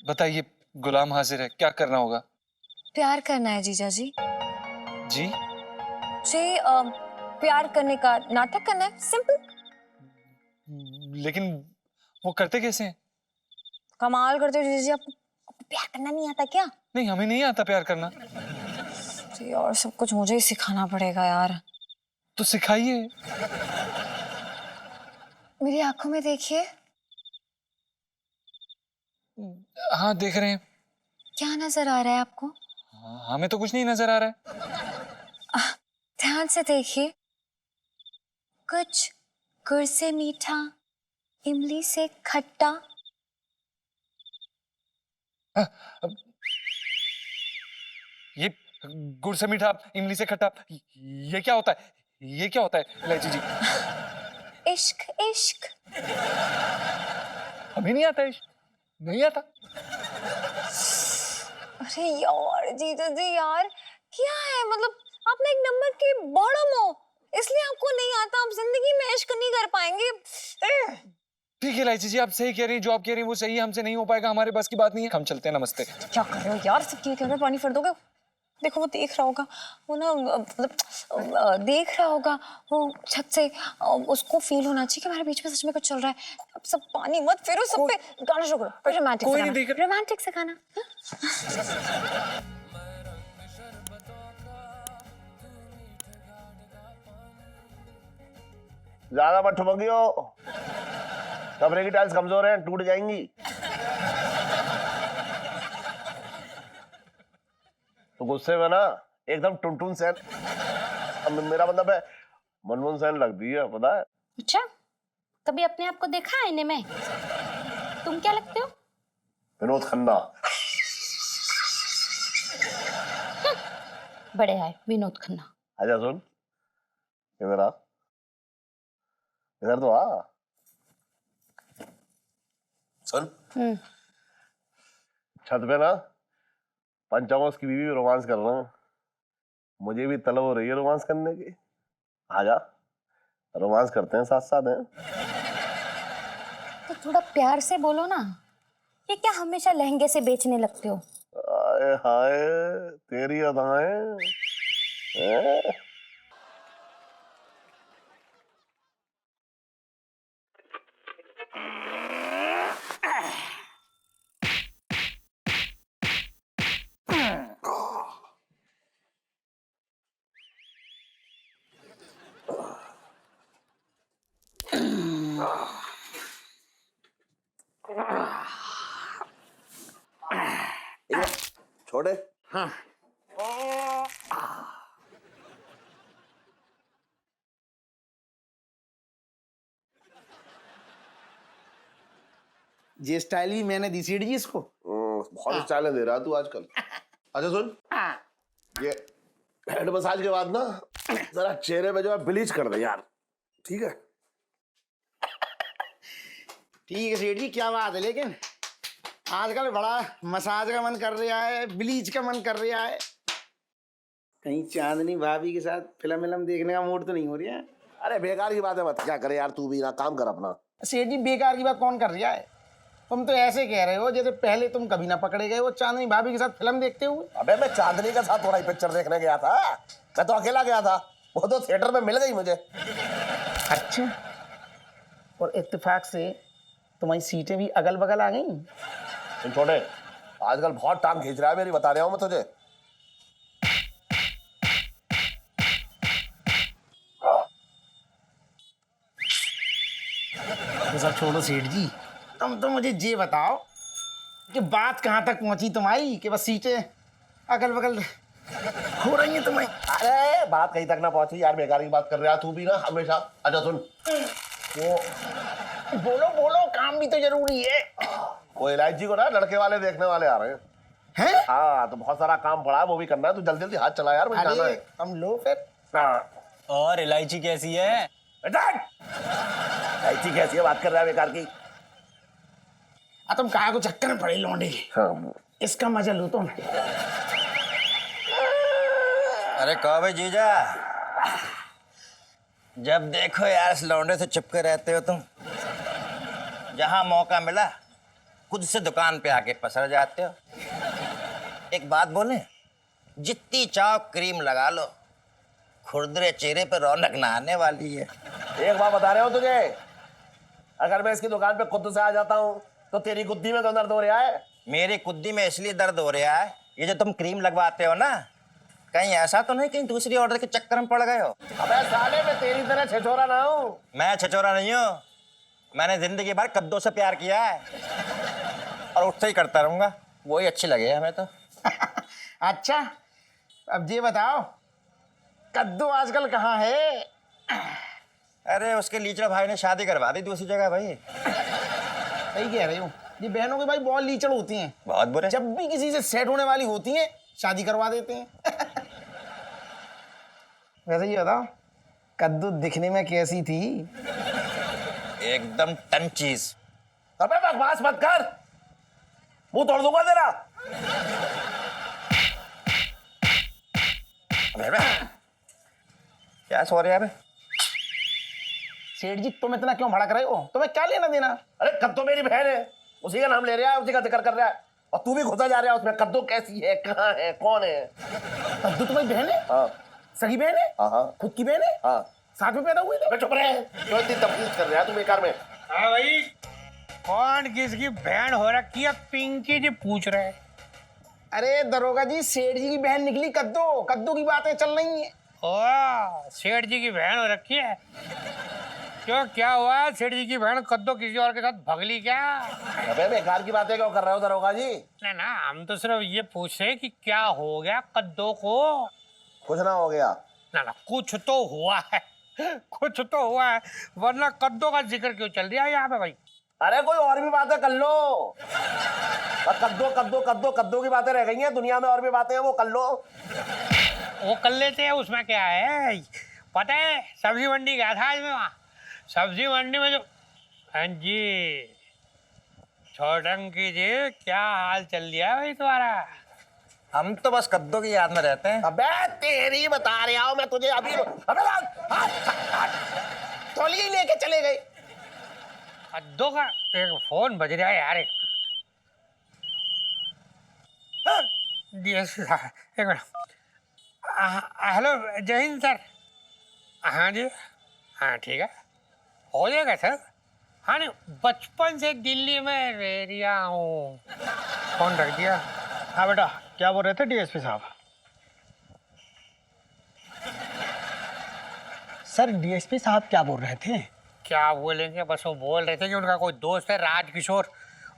बताइए। गुलाम हाजिर है, क्या करना होगा? प्यार करना है जीजा जी। जी प्यार करने का नाटक करना है, सिंपल। लेकिन वो करते कैसे हैं? कमाल करते हो जीजा जी, आपको प्यार करना नहीं आता क्या? नहीं, हमें नहीं आता प्यार करना। तो यार सब कुछ मुझे ही सिखाना पड़ेगा यार। तो सिखाइए। मेरी आंखों में देखिए। हाँ देख रहे हैं। क्या नजर आ रहा है आपको? हमें तो कुछ नहीं नजर आ रहा है। ध्यान से देखिए। कुछ गुड़ से मीठा, इमली से खट्टा। ये गुड़ से मीठा, इमली से खट्टा, ये क्या होता है? ये क्या होता है इलायची जी? इश्क इश्क। हमें नहीं आता इश्क, नहीं आता। अरे यार जीजा जी यार, क्या है मतलब आप ना एक नंबर के बॉडम हो, इसलिए आपको नहीं आता। आप जिंदगी में इश्क नहीं कर पाएंगे। ठीक है इलायची जी, आप सही कह रही हैं, जो आप कह रही हैं वो सही है। हमसे नहीं हो पाएगा, हमारे बस की बात नहीं है। हम चलते हैं, नमस्ते। क्या कर रहे हो यार, सब ठीक है? पानी फेर दोगे? देखो वो देख रहा होगा, वो ना मतलब देख रहा होगा वो छत से। उसको फील होना चाहिए कि हमारे बीच में सच में कुछ चल रहा है। अब सब पानी मत फेरो, सब पे गाना शुरू करो। रोमांटिक कोई नहीं देख रहा। रोमांटिक से गाना। ज्यादा मत ठुमकियो, कमरे की टाइल्स कमजोर हैं, टूट जाएंगी। तो गुस्से में ना एकदम टुनटुन सेन, मेरा मतलब है मनमोहन सेन लगती है, पता है? अच्छा, कभी अपने आप को देखा आईने में? तुम क्या लगते हो? विनोद खन्ना। बड़े आए विनोद खन्ना। आजा सुन, इधर आ, इधर तो आ। सुन, छत पे ना पंचामोस की बीवी रोमांस कर रहे हैं। मुझे भी तलब हो रही है रोमांस करने की। आजा, रोमांस करते हैं साथ साथ हैं। तो थोड़ा प्यार से बोलो ना, ये क्या हमेशा लहंगे से बेचने लगते हो? आए हाय तेरी अदाएं। हैं? छोड़े। हाँ। ये स्टाइल भी मैंने दी सीढ़ी जी इसको। बहुत स्टाइल दे रहा तू आजकल। अच्छा सुन, ये हेड मसाज के बाद ना जरा चेहरे पे जो है ब्लीच कर दे यार, ठीक है? ठीक है सेठ जी, क्या बात है, लेकिन आजकल बड़ा मसाज का मन कर रहा है, ब्लीच का मन कर रहा है। कहीं चांदनी भाभी के साथ फिल्म विलम देखने का मूड तो नहीं हो रहा है? अरे बेकार की बात है, मत क्या करे यार, तू भी ना काम कर अपना। सेठ जी बेकार की बात कौन कर रहा है? तुम तो ऐसे कह रहे हो जैसे पहले तुम कभी ना पकड़े गए वो चांदनी भाभी के साथ फिल्म देखते हुए। अबे मैं चांदनी के साथ थोड़ा ही पिक्चर देखने गया था, मैं तो अकेला गया था, वो तो थिएटर में मिल गई मुझे। अच्छा, और इत्तेफाक से तुम्हारी सीटें भी अगल बगल आ गई। छोटे, आजकल बहुत टांग खींच रहा है मेरी, बता रहा हूँ मैं तुझे। तो सब छोड़ो सेठ जी, तुम तो मुझे ये बताओ कि बात कहाँ तक पहुंची तुम्हारी कि बस सीटें अगल बगल हो रही है तुम्हें? अरे बात कहीं तक ना पहुंची यार, बेकार की बात कर रहा तू भी ना हमेशा। अच्छा सुन, वो बोलो बोलो, काम भी तो जरूरी है। वो इलायची को ना लड़के वाले देखने वाले आ रहे हैं। हैं? हाँ तो बहुत सारा काम पड़ा है, वो भी करना है, तू जल्दी जल्दी हाथ चला यार, मुझे जाना अरे है। हम लो फिर। हाँ। और इलायची कैसी है? इलायची कैसी है बात कर रहा है बेकार की? तुम कहा को चक्कर में पड़े लौंडे, हाँ। इसका मजा लो तुम। अरे कहो भाई जीजा, जब देखो यार इस लौंडे से चिपके रहते हो तुम। जहां मौका मिला खुद से दुकान पे आके पसर जाते हो। एक बात बोले, जितनी चाहो क्रीम लगा लो, खुरदरे चेहरे पे रौनक ना आने वाली है। एक बात बता रहे हो तुझे, अगर मैं इसकी दुकान पे खुद से आ जाता हूँ तो तेरी गुद्दी में तो दर्द हो रहा है। मेरी कुद्दी में इसलिए दर्द हो रहा है, ये जो तुम क्रीम लगवाते हो ना, कहीं ऐसा तो नहीं कहीं दूसरी ऑर्डर के चक्कर में पड़ गए हो? अबे साले मैं तेरी तरह छिछोरा ना हूँ। मैं छचोरा नहीं हूँ, मैंने जिंदगी भर कद्दू से प्यार किया है और उससे ही करता रहूंगा, वही अच्छी लगे हमें तो। अच्छा अब ये बताओ, कद्दू आजकल कहाँ है? अरे उसके लीचड़ा भाई ने शादी करवा दी दूसरी जगह भाई। सही कह रही हूँ, ये बहनों की भाई बहुत लीचड़ होती हैं। बहुत बुरे। जब भी किसी से सेट होने वाली होती हैं शादी करवा देते हैं। वैसे ये बताओ, कद्दू दिखने में कैसी थी? एकदम टन चीज। अबे बकवास मत कर, मुंह तोड़ दूंगा तेरा। अबे क्या सो रहे हैं? सेठ जी तुम इतना क्यों भड़क रहे हो? तुम्हें क्या लेना देना? अरे कद्दू मेरी बहन है, उसी का नाम ले रहा है, उसी का जिक्र कर रहा है, और तू भी घुसा जा रहा है उसमें। कद्दू कैसी है, कहाँ है, कौन है? कद्दू तुम्हारी बहन है? हाँ सगी बहन है? हाँ खुद की बहन है? हाँ। साथ में पैदा हुए थे? चुप रहे, क्यों इतनी तफलीस कर रहा है तू बेकार में? हाँ भाई, कौन किसकी बहन हो रखी है? पिंकी जी पूछ रहे हैं। अरे दरोगा जी, सेठ जी की बहन निकली कद्दू, कद्दू की बातें चल रही हैं। ओ, सेठ जी की बहन हो रखी है? क्यों, क्या हुआ? सेठ जी की बहन कद्दू किसी और के साथ भगली क्या? अबे बेकार की बातें क्यों कर रहे हो दरोगा जी? ना ना, हम तो सिर्फ ये पूछ रहे हैं कि क्या हो गया कद्दू को? कुछ ना हो गया। ना ना, कुछ तो हुआ है, कुछ तो हुआ है, वरना कद्दू का जिक्र क्यों चल रहा है यहाँ पे भाई? अरे कोई और भी बातें कर लो। कद्दू कद्दू कद्दू कद्दू की बातें रह गई हैं, दुनिया में और भी बातें हैं, वो कर लो। वो कर लेते हैं, उसमें क्या है? पता है सब्जी मंडी गया था आज मैं, वहाँ सब्जी मंडी में जो, हाँ जी छोटंकी जी, क्या हाल चल रहा है भाई तुम्हारा? हम तो बस कद्दू की याद में रहते हैं। अबे तेरी बता रहा हूँ मैं तुझे अभी। अबे तौलिया लेके चले गए। कद्दू का एक फोन बज रहा है यार। डीएसपी साहब एक मिनट। हेलो जय हिंद सर। हाँ जी, हाँ ठीक है, हो जाएगा सर। हाँ नहीं, बचपन से दिल्ली में रह रहा हूँ। फोन रख दिया। हाँ बेटा, क्या बोल रहे थे डीएसपी साहब? सर डीएसपी साहब क्या बोल रहे थे? क्या बोलेंगे, बस वो बोल रहे थे कि उनका कोई दोस्त है राजकिशोर,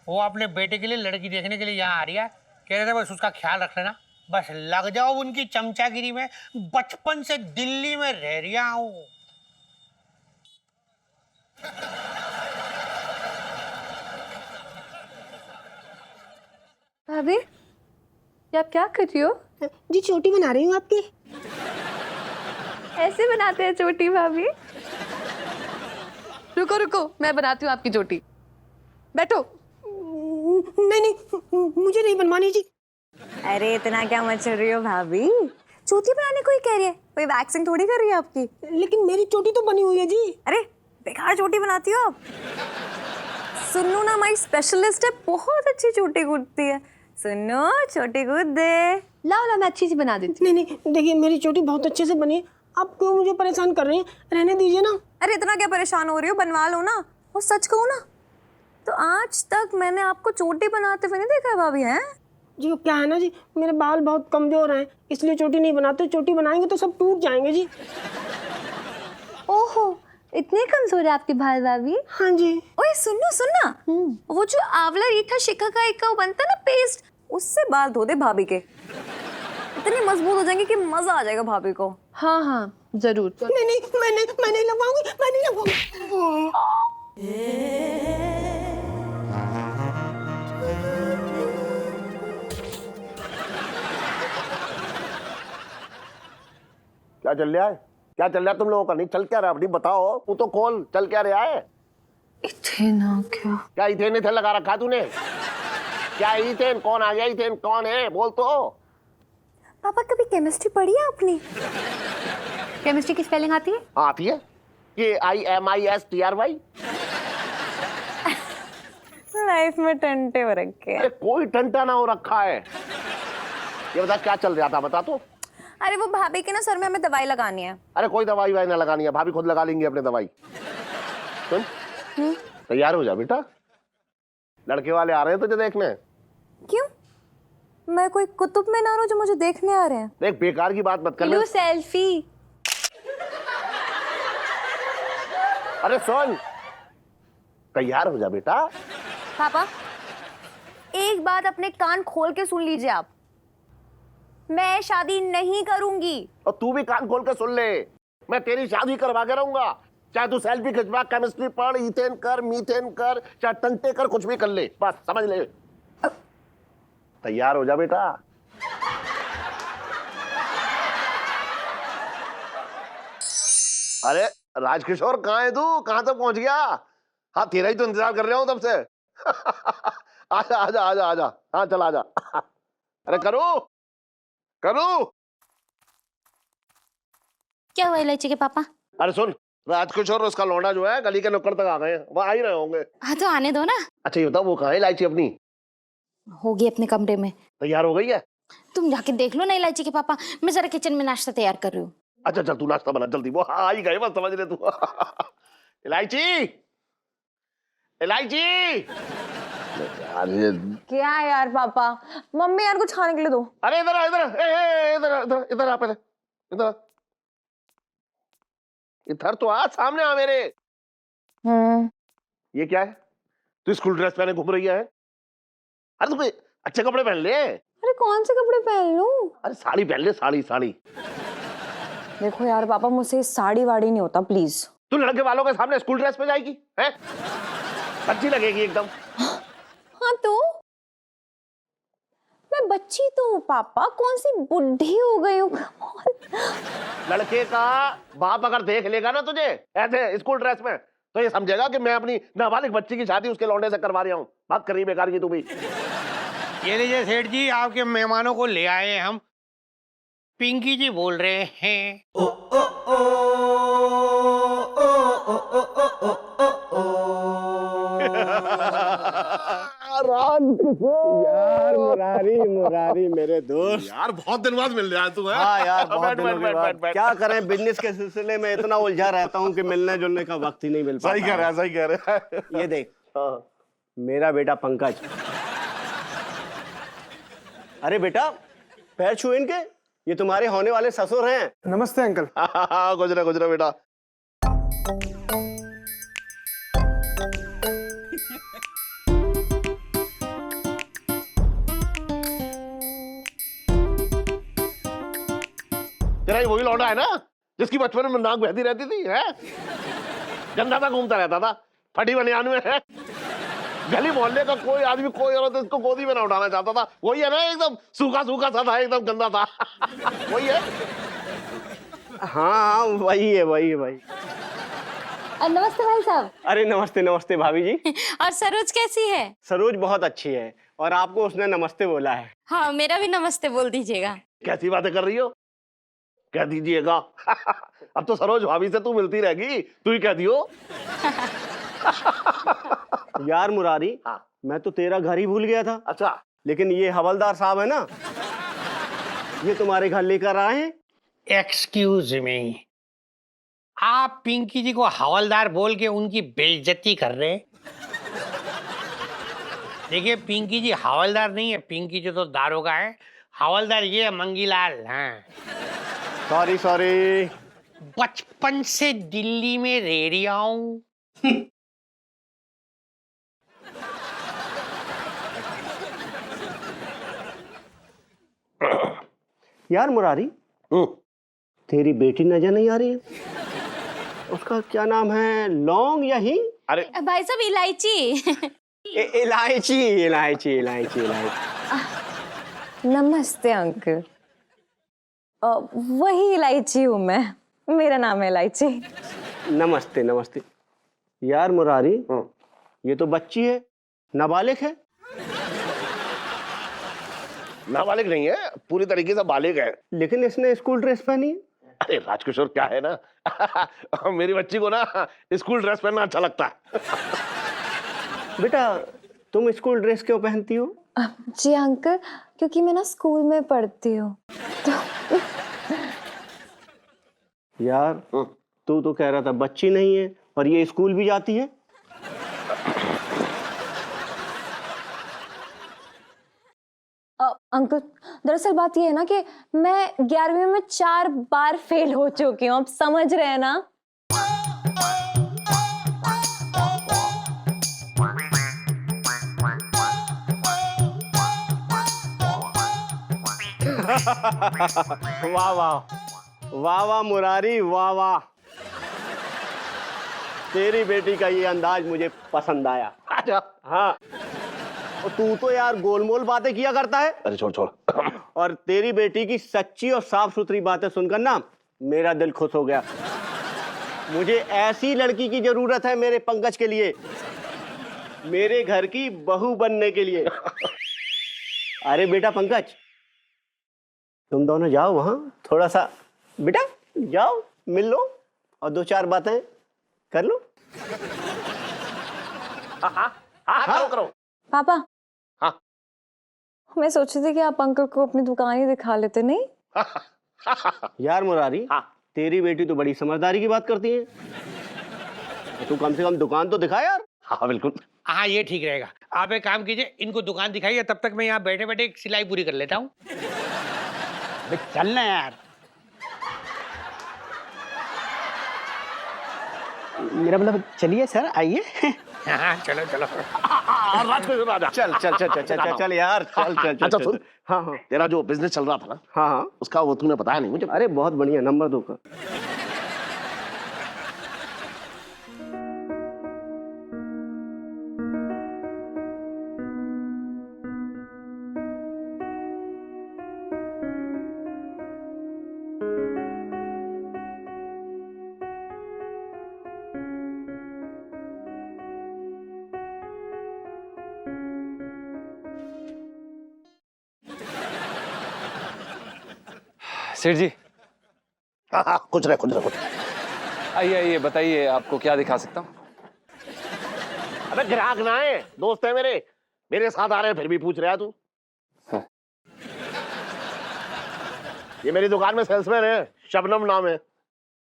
वो अपने बेटे के लिए लड़की देखने के लिए यहाँ आ रही है। कह रहे थे बस उसका ख्याल रख लेना, बस लग जाओ उनकी चमचागिरी में। बचपन से दिल्ली में रह रहा हूँ। भाभी, ये आप क्या कर रही हो? जी चोटी बना रही हूँ आपकी। ऐसे बनाते हैं चोटी भाभी? रुको रुको, मैं बनाती हूँ आपकी चोटी, बैठो। नहीं नहीं, मुझे नहीं बनवानी जी। अरे इतना क्या मचल रही हो भाभी? चोटी बनाने को ही कह रही है, कोई वैक्सिंग थोड़ी कर रही है आपकी। लेकिन मेरी चोटी तो बनी हुई है जी। अरे बेकार चोटी बनाती हो आप। सुनो ना, हमारी स्पेशलिस्ट है, बहुत अच्छी चोटी कूदती है। सुनो, चोटी कूद दे। लाओ लाओ, मैं अच्छी सी बना देती नहीं नहीं, देखिए मेरी चोटी बहुत अच्छे से बनी है, आप क्यों मुझे परेशान कर रही हैं? रहने दीजिए ना। अरे इतना क्या परेशान हो रही हो, बनवा लो ना। और सच कहूँ ना तो आज तक मैंने आपको चोटी बनाते हुए नहीं देखा है भाभी। हैं जी, वो क्या है ना जी, मेरे बाल बहुत कमजोर हैं, इसलिए चोटी नहीं बनाते। चोटी बनाएंगे तो सब टूट जाएंगे जी। ओहो, इतने कमजोर है आपके भाई भाभी? हाँ जी। ओए सुनो सुनना, वो जो आंवला रीठा शिकाकाई का वो बनता है ना पेस्ट, उससे बाल धो दे भाभी के। इतने मजबूत हो जाएंगे कि मजा आ जाएगा भाभी को। हाँ हाँ जरूर। मैं नहीं लगवाऊंगी, मैं नहीं लगवाऊंगी। क्या चल रहा है? क्या चल रहा है तुम लोगों का? नहीं चल क्या रहा है? अपनी बताओ, तू तो खोल, चल क्या रहा है? इथेन आ गया। क्या इथेन इथेन लगा रखा तूने? क्या इथेन? कौन आ गया? इथेन कौन है? बोल तो। पापा कभी केमिस्ट्री पढ़ी है आपने? केमिस्ट्री की स्पेलिंग आती है? आती है। KIMISTRY। लाइफ में टंटे हो रखे हैं। अरे कोई टंटा ना हो रखा है। ये बता क्या चल रहा था, बता तो। अरे वो भाभी के ना सर में हमें दवाई लगानी है। अरे कोई दवाई वाई ना लगानी है, भाभी खुद लगा लेंगी अपने दवाई। सुन, तैयार हो जा बेटा, लड़के वाले आ रहे हैं तुझे देखने। क्यों? मैं कोई कुतुब मीनार हूँ जो मुझे देखने आ रहे हैं? देख बेकार की बात मत कर। लो सेल्फी। अरे सुन, तैयार हो जा बेटा। पापा एक बात अपने कान खोल के सुन लीजिए आप, मैं शादी नहीं करूंगी। और तू भी कान खोल के सुन ले, मैं तेरी शादी करवा के रहूंगा। चाहे तू सेल्फी खिंचवा, केमिस्ट्री पढ़, इथेन कर, मीथेन कर, चाहे टंटे कर, कुछ भी कर ले, बस समझ ले। तैयार हो जा बेटा। अरे राजकिशोर कहाँ है तू? कहाँ तक पहुंच गया? हाँ तेरा ही तो इंतजार कर रहा हूं तब से। आजा आजा आजा आजा, हाँ चल आजा। अरे करो करो। क्या हुआ इलायची के पापा? अरे सुन, राजकिशोर उसका लौंडा जो है गली के नुक्कड़ तक आ गए हैं, वो आ ही रहे होंगे। हाँ तो आने दो ना। अच्छा ये बताओ वो कहाँ है इलायची अपनी? होगी अपने कमरे में। तैयार हो गई है? तुम जाके देख लो ना इलायची के पापा, मैं जरा किचन में नाश्ता तैयार कर रही हूँ। अच्छा चल तू नाश्ता बना जल्दी, वो आ ही गए बस, समझ ले तू। इलायची इलायची। यार ये क्या यार पापा, मम्मी यार कुछ खाने के लिए दो। अरे इधर आ, इधर इधर इधर इधर आ, पहले इधर आ। इधर तो आ, सामने आ मेरे। ये क्या है? तू स्कूल ड्रेस पहने घूम रही है? अरे तू कोई अच्छे कपड़े पहन ले। अरे कौन से कपड़े पहन लूं? अरे साड़ी पहन ले, साड़ी साड़ी। देखो यार पापा, मुझसे साड़ी वाड़ी नहीं होता, प्लीज। तू लड़के वालों के सामने स्कूल ड्रेस में जाएगी हैं? अच्छी लगेगी एकदम। हाँ तो मैं बच्ची तो हूँ पापा, कौन सी बुढ़ी हो गई हूँ। लड़के का बाप अगर देख लेगा ना तुझे ऐसे स्कूल ड्रेस में, तो ये समझेगा कि मैं अपनी नाबालिग बच्ची की शादी उसके लौंडे से करवा रहा हूँ। बात करी बेकार की तू भी। ये लीजिए सेठ जी, आपके मेहमानों को ले आए हैं हम। पिंकी जी बोल रहे हैं। यार मुरारी मुरारी मेरे दोस्त, यार बहुत दिन बाद मिल रहा है तू। हाँ यार बहुत दिनों के बाद। क्या करें, बिजनेस के सिलसिले में इतना उलझा रहता हूँ कि मिलने जुलने का वक्त ही नहीं मिल पाता। सही कह रहा है, सही कह रहा है। ये देख, मेरा बेटा पंकज। अरे बेटा पैर छू इनके, ये तुम्हारे होने वाले ससुर हैं। नमस्ते अंकल। गुजरा गुजरा बेटा। तेरा ये वही लौंडा है ना जिसकी बचपन में नाक बहती रहती थी, है? गंदा सा घूमता रहता था, फटी बनियान में, है? गली मोहल्ले का कोई आदमी कोई औरत इसको गोदी में ना उठाना चाहता था। वही है ना, एकदम सूखा सूखा सा था, एकदम गंदा था। वही है। हाँ वही है वही है भाई। नमस्ते भाई साहब। अरे नमस्ते नमस्ते भाभी जी। और सरोज कैसी है? सरोज बहुत अच्छी है, और आपको उसने नमस्ते बोला है। हाँ मेरा भी नमस्ते बोल दीजिएगा। कैसी बातें कर रही हो? कह दीजिएगा। अब तो सरोज भाभी से तू मिलती रहेगी, तू ही कह दियो। यार मुरारी, हाँ। मैं तो तेरा घर ही भूल गया था। अच्छा, लेकिन ये हवलदार साहब है ना, ये तुम्हारे घर लेकर आए हैं। एक्सक्यूज मी, आप पिंकी जी को हवलदार बोल के उनकी बेइज्जती कर रहे हैं। देखिए पिंकी जी हवलदार नहीं है, पिंकी जी तो दारोगा है। हवलदार ये मंगीलाल हैं। Sorry sorry. बचपन से दिल्ली में रह रहा हूँ। यार मुरारी, तेरी बेटी नजर नहीं आ रही है? उसका क्या नाम है, लौंग या हींग? अरे भाई साहब इलायची। इलायची इलायची इलायची इलायची। नमस्ते अंकल। वही इलायची हूँ मैं, मेरा नाम है इलायची। नमस्ते नमस्ते। यार मुरारी, ये तो बच्ची है, नाबालिग है। नाबालिग नहीं है, पूरी तरीके से बालिग है। लेकिन इसने स्कूल ड्रेस पहनी है। अरे राजकिशोर, क्या है ना मेरी बच्ची को ना स्कूल ड्रेस पहनना अच्छा लगता है। बेटा, तुम स्कूल ड्रेस क्यों पहनती हो? जी अंकल, क्योंकि मैं ना स्कूल में पढ़ती हूँ। यार तू तो कह रहा था बच्ची नहीं है और ये स्कूल भी जाती है। अंकल, दरअसल बात ये है ना कि मैं 11वीं में 4 बार फेल हो चुकी हूँ, आप समझ रहे हैं ना। वाह वाह वाह वाह मुरारी, वाह वाह। तेरी बेटी का ये अंदाज मुझे पसंद आया। हाँ, और तू तो यार गोलमोल बातें किया करता है। अरे छोड़ छोड़। और तेरी बेटी की सच्ची और साफ सुथरी बातें सुनकर ना मेरा दिल खुश हो गया। मुझे ऐसी लड़की की जरूरत है मेरे पंकज के लिए, मेरे घर की बहू बनने के लिए। अरे बेटा पंकज, तुम दोनों जाओ वहां, थोड़ा सा बेटा जाओ मिल लो और 2-4 बातें कर लो। हाँ, करो। पापा, हाँ। मैं सोच रही थी कि आप अंकल को अपनी दुकान ही दिखा लेते, नहीं? यार मुरारी, तेरी बेटी तो बड़ी समझदारी की बात करती है, तू कम से कम दुकान तो दिखा यार। हाँ बिल्कुल। हाँ, ये ठीक रहेगा। आप एक काम कीजिए, इनको दुकान दिखाइए, तब तक मैं यहाँ बैठे बैठे एक सिलाई पूरी कर लेता हूँ। चलना यार। मेरा मतलब चलिए सर, आइए। हाँ, चलो चलो। राजकिशोर राजा, चल चल चल चल चल चल यार, चल चल चल। अच्छा सुन, हाँ हाँ तेरा जो बिजनेस चल रहा था ना, हाँ हाँ, उसका वो तूने बताया नहीं मुझे। अरे बहुत बढ़िया, नंबर 2 का। सेठ जी, हाँ, कुछ रहे। आइए आइए, बताइए आपको क्या दिखा सकता हूँ। अबे ग्राहक ना है, दोस्त है मेरे साथ आ रहे हैं, फिर भी पूछ रहा है तू। हाँ। ये मेरी दुकान में सेल्समैन है, शबनम नाम है।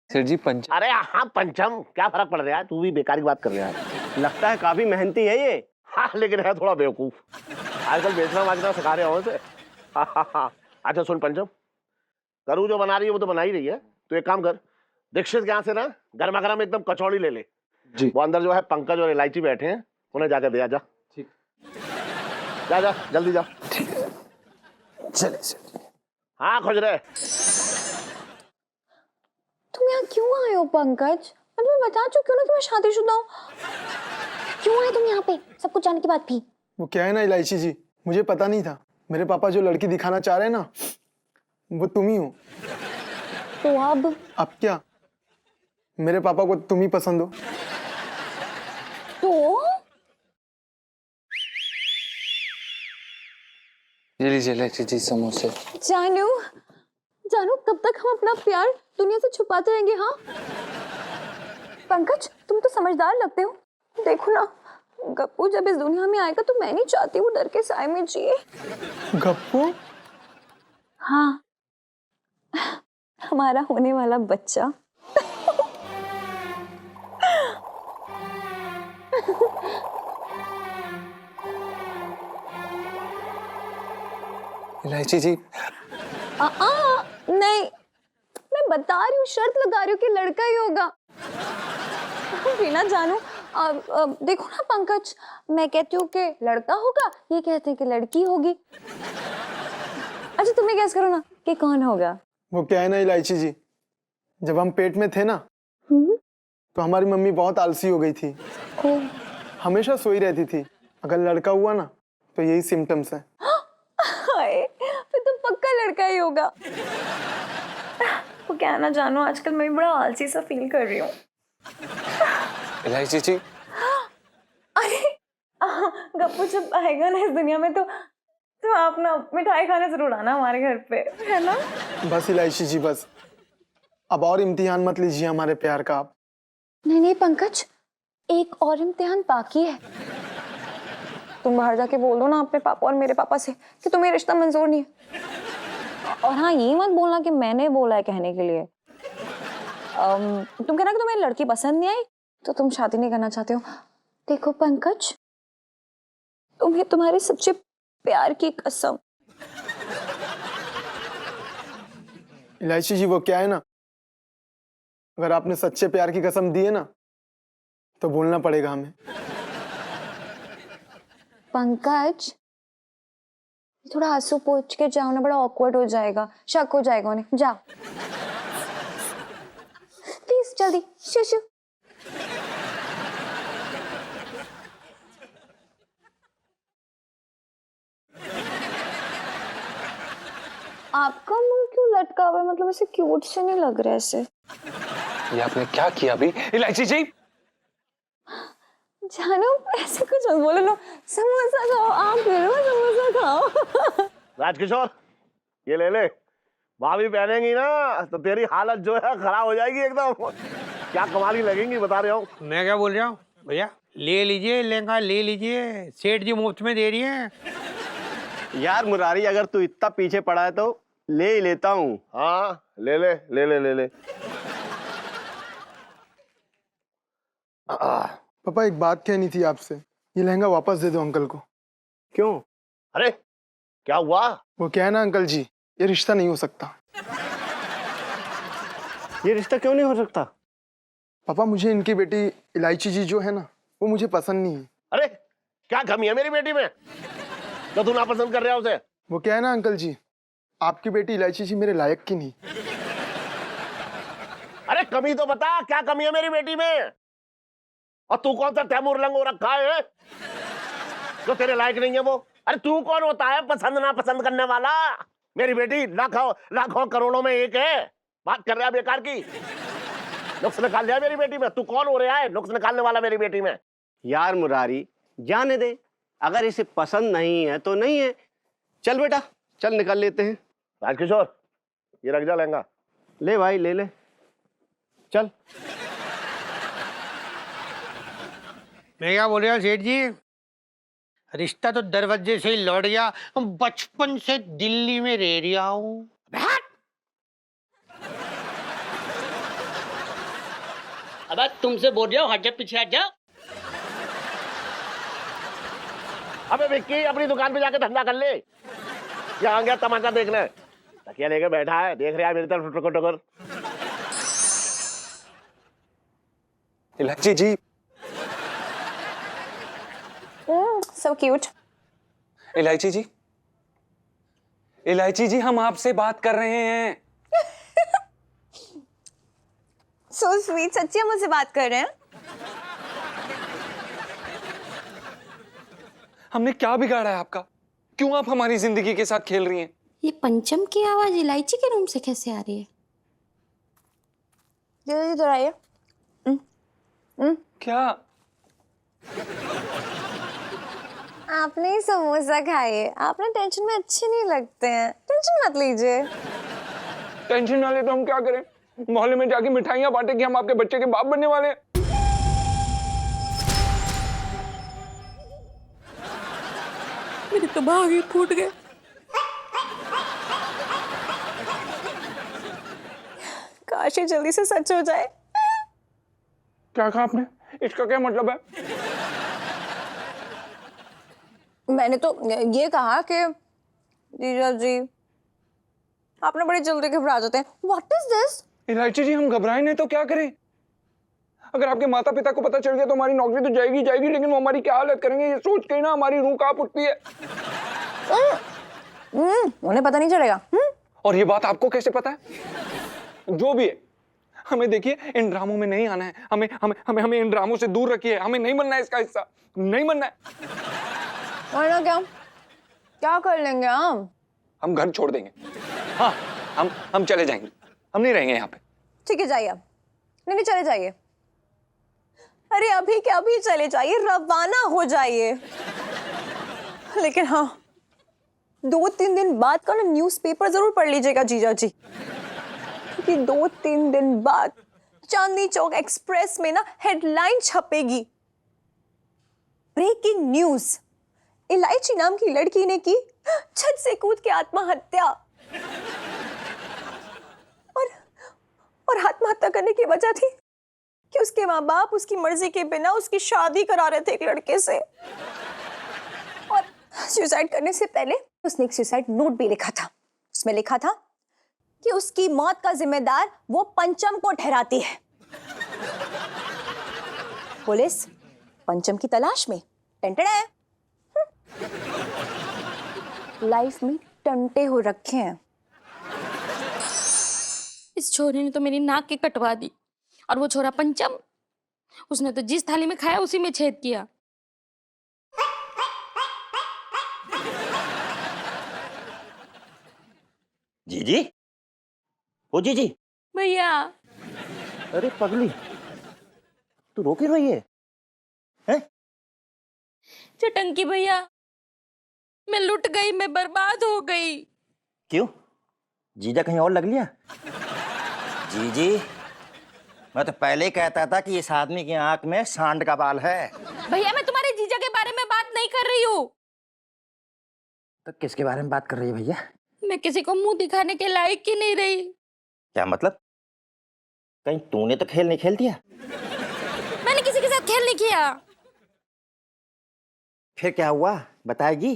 सेठ जी पंच। अरे हाँ पंचम, क्या फर्क पड़ रहा है, तू भी बेकार की बात कर रहा है। लगता है काफी मेहनती है ये। हाँ लेकिन है थोड़ा बेवकूफ, आजकल बेचना बाजना सिखा रहे हो से। अच्छा सुन पंचम, करू जो बना रही है वो तो बना ही रही है, तो एक काम कर, दीक्षित के यहाँ से ना गर्मा गर्म एकदम कचौड़ी ले ले जी। वो अंदर जो है पंकज और इलायची बैठे हैं, उन्हें जाकर दे जा। ठीक। जा जा जल्दी जा। चले सेठ। हाँ खोज रहे। तुम यहाँ क्यों आए हो पंकज? मैं बता चुकी हूँ ना कि मैं शादीशुदा हूँ। क्यों आए तुम यहाँ पे, सब कुछ जानने के बाद भी? वो क्या है ना इलायची जी, मुझे पता नहीं था, मेरे पापा जो लड़की दिखाना चाह रहे हैं ना, वो तुम ही हो। तो अब क्या मेरे पापा को तुम ही पसंद हो? तो ये लीजिए इलायची जी समोसे। जानू जानू, कब तक हम अपना प्यार दुनिया से छुपाते रहेंगे? हाँ पंकज, तुम तो समझदार लगते हो। देखो ना, गप्पू जब इस दुनिया में आएगा तो मैं नहीं चाहती वो डर के साए में जिए। गप्पू? हाँ, हमारा होने वाला बच्चा। इलायची जी। नहीं, मैं बता रही हूँ, शर्त लगा रही हूँ कि लड़का ही होगा। बिना जानू, देखो ना पंकज, मैं कहती हूँ कि लड़का होगा, ये कहते हैं कि लड़की होगी। अच्छा तुम्हें गैस करो ना, कि कौन होगा? वो क्या है ना इलायची जी, जब हम पेट में थे ना तो हमारी मम्मी बहुत आलसी हो गई थी। हमेशा सोई रहती थी। अगर लड़का हुआ ना तो यही सिम्टम्स है। हाय, फिर तो पक्का लड़का ही होगा। वो क्या ना जानो, आजकल मैं भी बड़ा आलसी सा फील कर रही हूँ। इलायची जी, अरे गप्पू जब आएगा ना इस दुनिया में तो आप ना मिठाई खाने जरूर आना हमारे घर पे, है ना? बस इलायची जी बस, अब और इम्तिहान मत लीजिए हमारे प्यार का आप। नहीं नहीं पंकज, एक और इम्तिहान बाकी है। तुम बाहर जाके बोल दो ना अपने पापा और मेरे पापा से कि तुम्हें रिश्ता मंजूर नहीं है। और हाँ, ये मत बोलना कि मैंने बोला है कहने के लिए। तुम कहना कि तुम्हें लड़की पसंद नहीं आई तो तुम शादी नहीं करना चाहते हो। देखो पंकज, तुम्हें तुम्हारे सच्चे प्यार की कसम। इलायची जी वो क्या है ना, अगर आपने सच्चे प्यार की कसम दी है ना तो बोलना पड़ेगा हमें। पंकज, थोड़ा आंसू पोंछ के जाओ ना, बड़ा ऑकवर्ड हो जाएगा, शक हो जाएगा उन्हें। जाओ प्लीज, जल्दी शू। आपका मुंह क्यों लटका हुआ है? मतलब ऐसे क्यूट से नहीं लग रहा है ऐसे। ये आपने क्या किया अभी? इलायची जी, जानो ऐसे कुछ मत बोलो ना। समोसा खाओ, आप समोसा खाओ। राजकिशोर, ये ले ले। भाभी पहनेंगी ना तो तेरी हालत जो है खराब हो जाएगी एकदम। क्या कमाल की लगेंगी, बता रहे हो। मैं क्या बोल रहा हूँ भैया, ले लीजिए लहंगा, ले लीजिए, सेठ जी मुफ्त में दे रही है। यार मुरारी, अगर तू इतना पीछे पड़ा है तो ले ही लेता हूँ। हाँ ले ले ले ले ले ले। पापा एक बात कहनी थी आपसे, ये लहंगा वापस दे दो अंकल को। क्यों? अरे क्या हुआ? वो क्या है ना अंकल जी, ये रिश्ता नहीं हो सकता। ये रिश्ता क्यों नहीं हो सकता? पापा मुझे इनकी बेटी इलायची जी जो है ना वो मुझे पसंद नहीं है। अरे क्या कमी है मेरी बेटी में तो तू नापसंद कर रहा है उसे? वो क्या है ना अंकल जी, आपकी बेटी इलायची जी मेरे लायक की नहीं। अरे कमी तो बता, क्या कमी है मेरी बेटी में? और तू कौन सा तैमूर लंग हो रखा है जो तेरे लायक नहीं है वो? अरे तू कौन होता है पसंद ना पसंद करने वाला? मेरी बेटी लाखों लाखों करोड़ों में एक है, बात कर रहा है बेकार की। नुक्स निकाल लिया मेरी बेटी में। तू कौन हो रहा है नुक्स निकालने वाला मेरी बेटी में? यार मुरारी, जाने दे, अगर इसे पसंद नहीं है तो नहीं है। चल बेटा, चल निकाल लेते हैं। राजकिशोर, ये रख जा लहंगा। ले भाई, ले ले, चल। मैं क्या बोल रहा हूँ सेठ जी, रिश्ता तो दरवाजे से ही लौट गया। बचपन से दिल्ली में रह रहा हूँ। अब तुमसे बोल रहा हूँ, हट जा, पीछे हट जा। अबे विक्की, अपनी दुकान पे जाके धंधा कर ले। यहाँ गया तमाशा देखने, तकिया लेके बैठा है, देख रहा है मेरी तरफ टुकर टुकर। इलायची जी, सो क्यूट। इलायची जी, इलायची जी, हम आपसे बात कर रहे हैं। सो स्वीट, सच्ची हम मुझसे बात कर रहे हैं? हमने क्या बिगाड़ा है आपका? क्यों आप हमारी जिंदगी के साथ खेल रही हैं? ये पंचम की आवाज इलायची के रूम से कैसे आ रही है? जल्दी इधर आइए। क्या? आपने ही समोसा खाइए, आप ना टेंशन में अच्छे नहीं लगते हैं, टेंशन मत लीजिए। टेंशन ना ले तो हम क्या करें? मोहल्ले में जाके मिठाइयां बांटे कि हम आपके बच्चे के बाप बनने वाले हैं। मेरे तो भागे फूट गए। काश ये जल्दी से सच हो जाए। क्या कहा आपने? इसका क्या मतलब है? मैंने तो ये कहा कि जीजा जी आप ना बड़ी जल्दी घबरा जाते हैं। What is this? इलायची जी, हम घबराए नहीं तो क्या करें? अगर आपके माता पिता को पता चल गया तो हमारी नौकरी तो जाएगी जाएगी, लेकिन वो हमारी क्या हालत करेंगे ये सोच के ना हमारी रूह कांप उठती है। उन्हें पता नहीं चलेगा। और ये बात आपको कैसे पता है? जो भी है, हमें देखिए इन ड्रामों में नहीं आना है। हमें हमें हमें हमें इन ड्रामों से दूर रखिए। हमें नहीं बनना है इसका हिस्सा, नहीं बनना है। वरना क्या क्या कर लेंगे हम घर छोड़ देंगे। हाँ, हम चले जाएंगे। हम नहीं रहेंगे यहाँ पे। ठीक है, जाइए आप। नहीं चले जाइए। अरे अभी के अभी चले जाइए, रवाना हो जाइए। लेकिन हाँ, 2-3 दिन बाद का ना न्यूज़पेपर जरूर पढ़ लीजिएगा जीजा जी, क्योंकि 2-3 दिन बाद चांदनी चौक एक्सप्रेस में ना हेडलाइन छपेगी, ब्रेकिंग न्यूज, इलायची नाम की लड़की ने की छत से कूद के आत्महत्या। और आत्महत्या करने की वजह थी कि उसके माँ बाप उसकी मर्जी के बिना उसकी शादी करा रहे थे एक लड़के से, और सुसाइड करने से पहले उसने एक सुसाइड नोट भी लिखा था। उसमें लिखा था कि उसकी मौत का जिम्मेदार वो पंचम को ठहराती है। पुलिस पंचम की तलाश में। टंटड़ा है, लाइफ में टंटे हो रखे हैं। इस छोरे ने तो मेरी नाक के कटवा दी, और वो छोरा पंचम, उसने तो जिस थाली में खाया उसी में छेद किया। जीजी, ओ जीजी। भैया। अरे पगली, तू रो क्यों रही है? हैं? चटंकी भैया, मैं लुट गई, मैं बर्बाद हो गई। क्यों? जीजा कहीं और लग लिया? जीजी, मैं तो पहले ही कहता था कि इस आदमी की आंख में सांड का बाल है। भैया, मैं तुम्हारे जीजा के बारे में बात नहीं कर रही हूँ। तो किसके बारे में बात कर रही है भैया? मैं किसी को मुंह दिखाने के लायक ही नहीं रही। क्या मतलब? कहीं तूने तो खेल नहीं खेल दिया? मैंने किसी के साथ खेल नहीं किया। फिर क्या हुआ, बताएगी?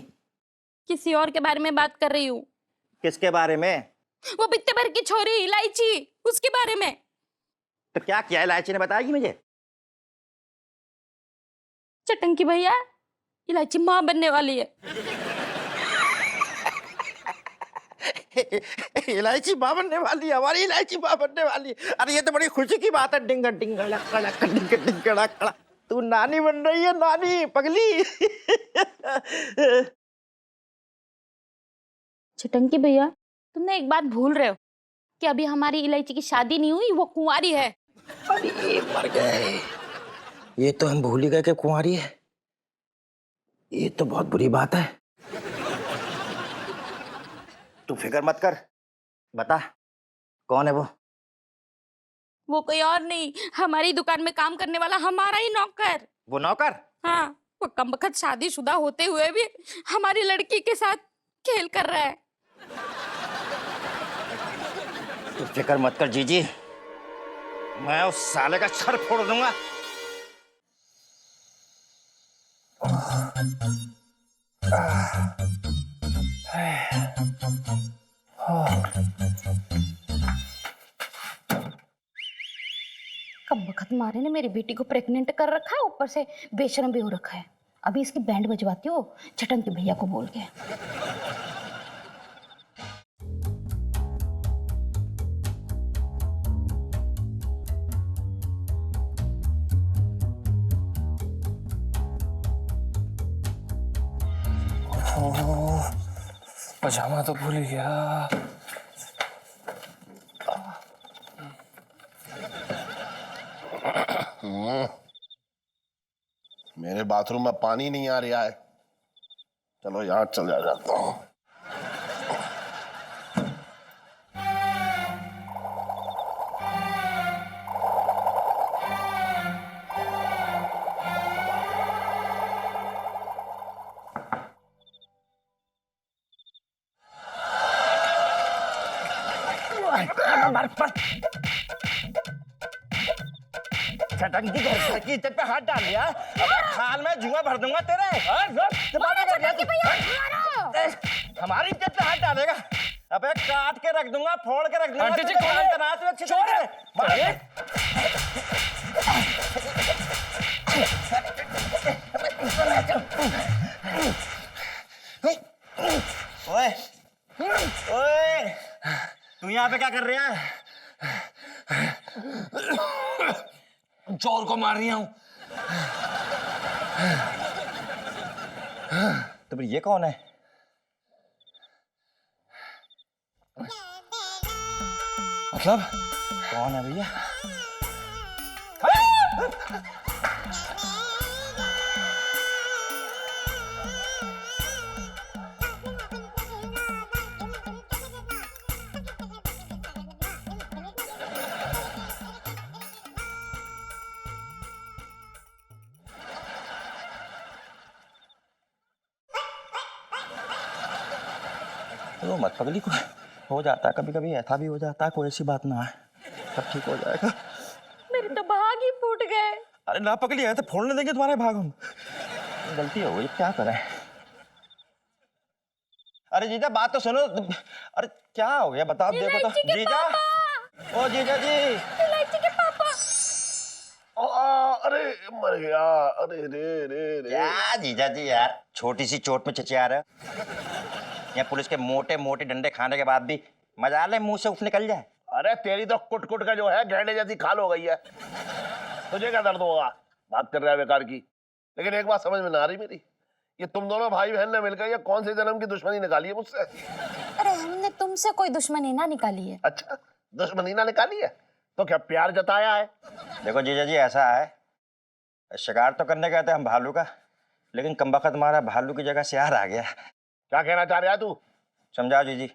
किसी और के बारे में बात कर रही हूँ। किसके बारे में? वो बित्ते भर की छोरी इलायची, उसके बारे में। तो क्या किया इलायची ने, बताएगी मुझे? चटंकी भैया, इलायची माँ बनने वाली है। इलायची माँ बनने वाली है, हमारी इलायची माँ बनने वाली है। अरे ये तो बड़ी खुशी की बात है। डिंगा डिंगा लकड़ा डिंगा डिंगा लकड़ा, तू नानी बन रही है, नानी पगली। चटंकी भैया, तुमने एक बात भूल रहे हो कि अभी हमारी इलायची की शादी नहीं हुई, वो कुंवारी है। अरे मर गए, ये तो हम भूल ही गए कि कुंवारी है। ये तो बहुत बुरी बात है। तू फिक्र मत कर, बता कौन है वो? वो कोई और नहीं, हमारी दुकान में काम करने वाला हमारा ही नौकर। वो नौकर? हाँ, वो कमबख्त शादीशुदा होते हुए भी हमारी लड़की के साथ खेल कर रहा है। तू फिक्र मत कर जीजी, मैं उस साले का सर फोड़ दूंगा। कमबख्त मारे ने मेरी बेटी को प्रेग्नेंट कर रखा है, ऊपर से बेशरम भी हो रखा है। अभी इसकी बैंड बजवाती हो चटंकी भैया को बोल के। पजामा तो भूल ही गया। मेरे बाथरूम में पानी नहीं आ रहा है, चलो यहाँ चल जाता हूँ। चटंकी घर की इज्जत पे हाथ डाल लिया। अबे खाल में जुआ भर दूंगा तेरे। हमारी इज्जत पे हाथ डालेगा? अबे काट के रख दूंगा, फोड़ के रख दूंगा। आंटी जी, तुझे तनाव अच्छी तरीके से। ओए ओए यहाँ पे क्या कर रहा है? चोर को मार रही हूँ। तो फिर ये कौन है? मतलब कौन है भैया? तो मत पगली, को हो जाता है कभी कभी, ऐसा भी हो जाता है, कोई ऐसी बात ना है, सब ठीक हो जाएगा। मेरे तो भाग ही फूट गए। अरे ना पगली, ऐसे फोड़ने देंगे तुम्हारे भाग हम? गलती हो गई, क्या करें? अरे जीजा बात तो सुनो। अरे क्या हो गया बताओ, देखो तो जीजा। ओ जीजा जी, इलायची के पापा। अरे मर गया। अरे रे रे रे। क्या जीजा जी यार, छोटी सी चोट में चचा रहे हो। यहाँ पुलिस के मोटे मोटे डंडे खाने के बाद भी मजाल है मुंह से उफ निकल जाए। अरे तेरी तो कुट कुट का जो है गहने जैसी खाल हो गई है, तुझे क्या दर्द होगा? बात कर रहा है बेकार की। लेकिन एक बात समझ में ना आ रही मेरी, ये तुम दोनों भाई बहन ने मिलकर ये कौन से जन्म की दुश्मनी निकाली है मुझसे? अरे हमने तुमसे कोई दुश्मनी ना निकाली है। अच्छा, दुश्मनी ना निकाली है तो क्या प्यार जताया है? देखो जीजा जी, ऐसा है, शिकार तो करने गए थे हम भालू का, लेकिन कमबख्त हमारा भालू की जगह सियार आ गया। क्या कहना चाह रहा है तू? समझाओ जीजी।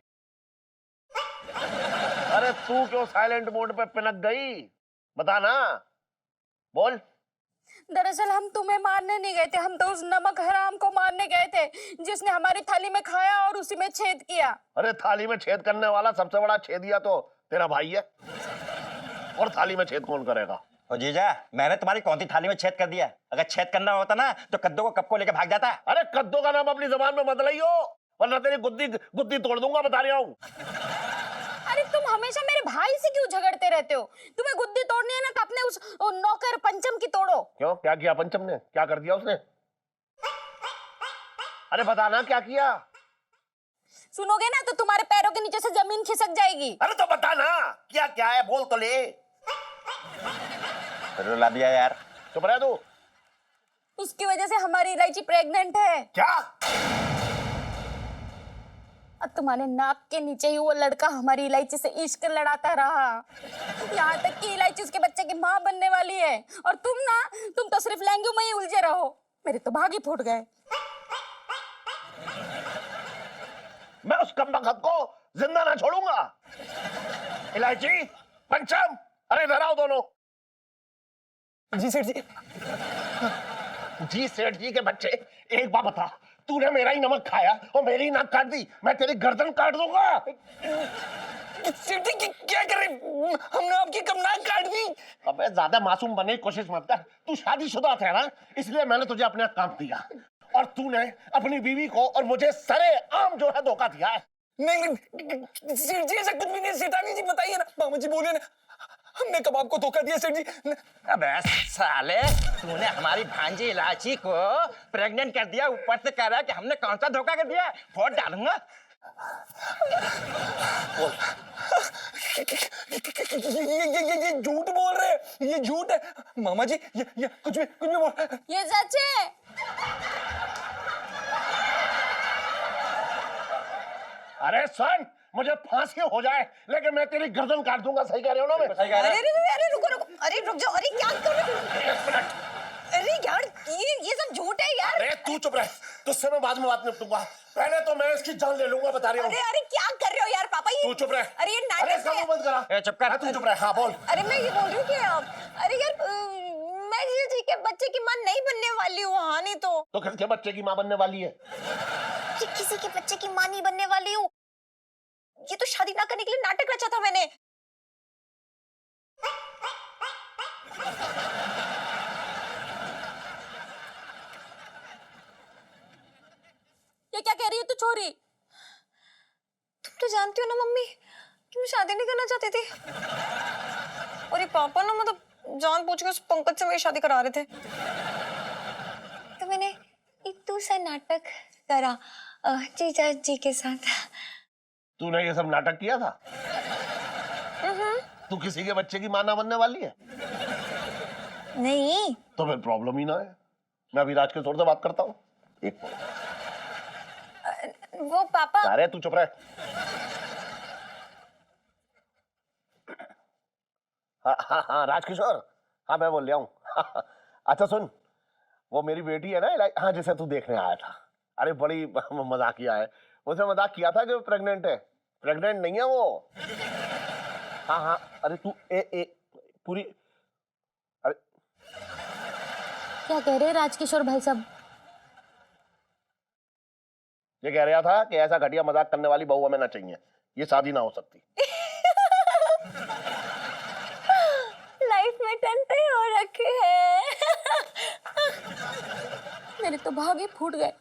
अरे तू क्यों साइलेंट मोड पे पिनक गई? बता ना, बोल। दरअसल हम तुम्हें मारने नहीं गए थे, हम तो उस नमक हराम को मारने गए थे जिसने हमारी थाली में खाया और उसी में छेद किया। अरे थाली में छेद करने वाला सबसे बड़ा छेदिया तो तेरा भाई है, और थाली में छेद कौन करेगा? ओ जीजा, मैंने तुम्हारी कौन सी थाली में छेद कर दिया? अगर छेद करना होता ना तो कद्दू को कप को लेके भाग जाता। अरे कद्दू का नाम अपनी जबान में मत लइयो, वरना तेरी गुद्दी गुद्दी तोड़ दूंगा, बता रहा हूँ। अरे तुम हमेशा मेरे भाई से क्यों झगड़ते रहते हो? तुम्हें गुद्दी तोड़नी है ना तो अपने उस नौकर पंचम की तोड़ो। क्यों, क्या किया पंचम ने? क्या कर दिया उसने? अरे बता ना क्या किया? सुनोगे ना तो तुम्हारे पैरों के नीचे से जमीन खिसक जाएगी। अरे तो बता ना क्या क्या है, बोल तो ले। रुला दिया यार। चुप रह तू। उसकी वजह से हमारी इलायची प्रेग्नेंट है। क्या? अब तुम्हारे नाक के नीचे ही वो लड़का हमारी इलायची से इश्क लड़ाता रहा, यहाँ तक कि इलायची उसके बच्चे की माँ बनने वाली है, और तुम तो सिर्फ लहंगों में ही उलझे रहो। मेरे तो भाग ही फूट गए। मैं उस कमबख्त को जिंदा ना छोड़ूंगा। इलायची, पंचम, अरे इधर आओ दोनों। जी सेठ जी। जी सेठ जी के बच्चे, एक बात बता, तूने मेरा ही नमक खाया और मेरी नाक काट दी, मैं तेरी गर्दन काट दूंगा। सेठ जी क्या कर रहे? हमने आपकी कब नाक काट दी? अबे ज्यादा मासूम बनने की कोशिश मत कर, तू शादीशुदा था ना, इसलिए मैंने तुझे अपने काम दिया, और तूने अपनी बीवी को और मुझे सरे आम जो है धोखा दिया है। नहीं सेठ जी, ऐसा कुछ भी नहीं। सेठानी जी बताइए ना, मामा जी बोले ना, हमने कब आपको धोखा दिया सेठ जी? अबे साले, तूने हमारी भांजी इलायची को प्रेग्नेंट कर दिया, ऊपर से कह रहा है कि हमने कौन सा धोखा कर दिया? फोड़ डालूंगा। ये झूठ बोल रहे हैं, ये झूठ है मामा जी। ये कुछ भी बोल। ये सच है। अरे सुन, मुझे फांसी हो जाए लेकिन मैं तेरी गर्दन काट दूंगा। सही कह रहे हो ना? मैं सही कह रहा हूं? अरे रुको, अरे रुक जाओ। अरे क्या कर रहे हो? एक मिनट। अरे यार ये सब झूठ है यार। अरे तू चुप रह, तुझसे मैं बाद में बात निपटूंगा, पहले तो मैं इसकी जान ले लूंगा, बता रही हूँ। अरे क्या कर रहे हो यार पापा? ये तू चुप रह। अरे ये अरे नाटक इसका है। मुंह बंद करा। चुप कर। तू चुप रह। हाँ बोल। अरे मैं ये बोल रही हूँ कि अरे यार मैं जी के बच्चे की माँ नहीं बनने वाली हूँ। हाँ नहीं तो किसके बच्चे की माँ बनने वाली है? किसी के बच्चे की माँ नहीं बनने वाली हूँ। ये तो शादी ना करने के लिए नाटक रचा था मैंने। ये क्या कह रही है तू छोरी? तुम तो जानती हो ना मम्मी कि मैं शादी नहीं करना चाहती थी, और ये पापा ना मतलब जान पूछ के उस पंकज से मेरी शादी करा रहे थे। तो मैंने एक दूसरा नाटक करा जीजा जी के साथ। तूने ये सब नाटक किया था? तू किसी के बच्चे की मां ना बनने वाली है? नहीं। तो फिर प्रॉब्लम ही ना है। मैं अभी राजकिशोर से बात करता हूँ, एक मिनट। वो पापा। अरे तू चुप रह। हाँ राजकिशोर, हाँ मैं बोल रहा हूँ। अच्छा सुन, वो मेरी बेटी है ना, हाँ जिसे तू देखने आया था, अरे बड़ी मजाकिया है। उसने मजाक किया था कि वो प्रेग्नेंट है। प्रेग्नेंट नहीं है वो। हाँ अरे तू पूरी, अरे क्या कह रहे हैं राजकिशोर भाई साहब? ये कह रहा था कि ऐसा घटिया मजाक करने वाली बहू हमें ना चाहिए, ये शादी ना हो सकती। लाइफ में टंटे हो रखे हैं। मेरे तो भाग ही फूट गए।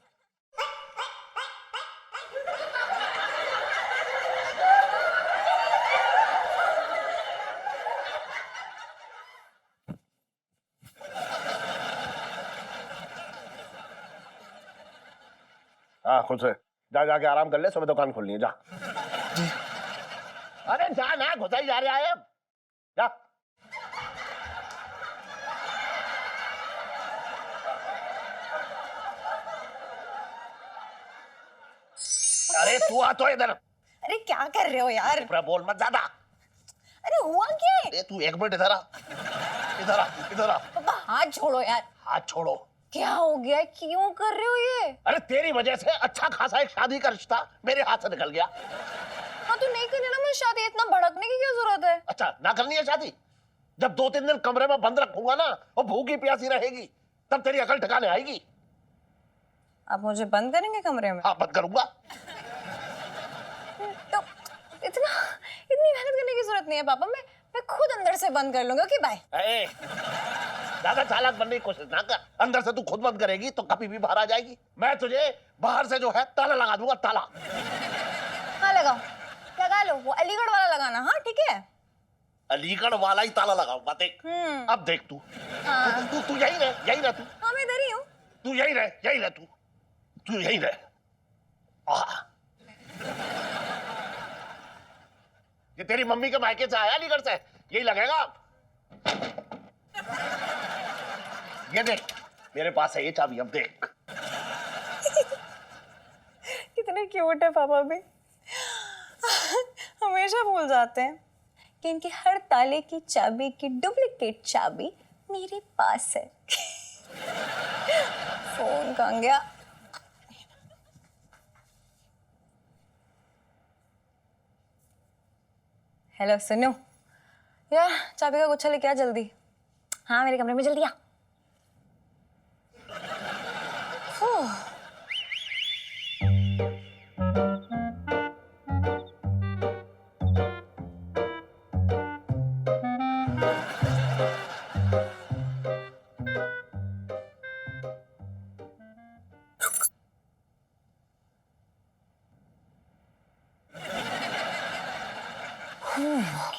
हाँ खुश है, जा जाके आराम कर ले, सुबह दुकान खोलनी है, जा। अरे जा ना, घुसा ही जा रहा है, जा। अरे तू आ तो इधर। अरे क्या कर रहे हो यार? बोल मत ज्यादा। अरे हुआ क्या है? अरे तू एक मिनट इधर आ, इधर आ, इधर आ। पापा हाथ छोड़ो यार। हाथ छोड़ो। क्या हो गया? क्यों कर रहे हो ये? अरे तेरी वजह से अच्छा खासा एक शादी का रिश्ता मेरे हाथ से निकल गया। हाँ तो नहीं करनी ना मुझे शादी, इतना भड़कने की क्या जरूरत है? अच्छा ना करनी है शादी? जब 2-3 दिन कमरे में बंद रखूंगा ना, वो भूखी प्यासी रहेगी, तब तेरी अकल ठिकाने आएगी। आप मुझे बंद करेंगे कमरे में? हाँ बंद करूंगा। तो इतनी मेहनत करने की जरूरत नहीं है पापा, मैं खुद अंदर से बंद कर लूंगा। Okay bye. ज्यादा चालाक बनने की कोशिश ना कर, अंदर से तू खुद बंद करेगी तो कभी भी बाहर आ जाएगी। मैं तुझे बाहर से जो है ताला लगा दूंगा, ताला। हाँ लगाओ, लगा लो, वो अलीगढ़ वाला लगाना। हाँ ठीक है, अलीगढ़ वाला ही ताला लगाऊंगा, देख। अब देख तू। हाँ। तू यही रह, यही रह तू। हाँ मैं इधर ही हूँ। तू यही रह, यही रह तू यही रह। ये तेरी मम्मी के मायके से आया अलीगढ़ से, यही लगेगा। ये देख मेरे पास है ये चाबी, अब देख। कितने क्यूट है पापा भी। हमेशा भूल जाते हैं कि इनके हर ताले की चाबी की डुप्लीकेट चाबी मेरे पास है। फोन कहाँ गया? हेलो सुनो यार, चाबी का गुच्छा लेके आ जल्दी। हाँ मेरे कमरे में जल्दी आ।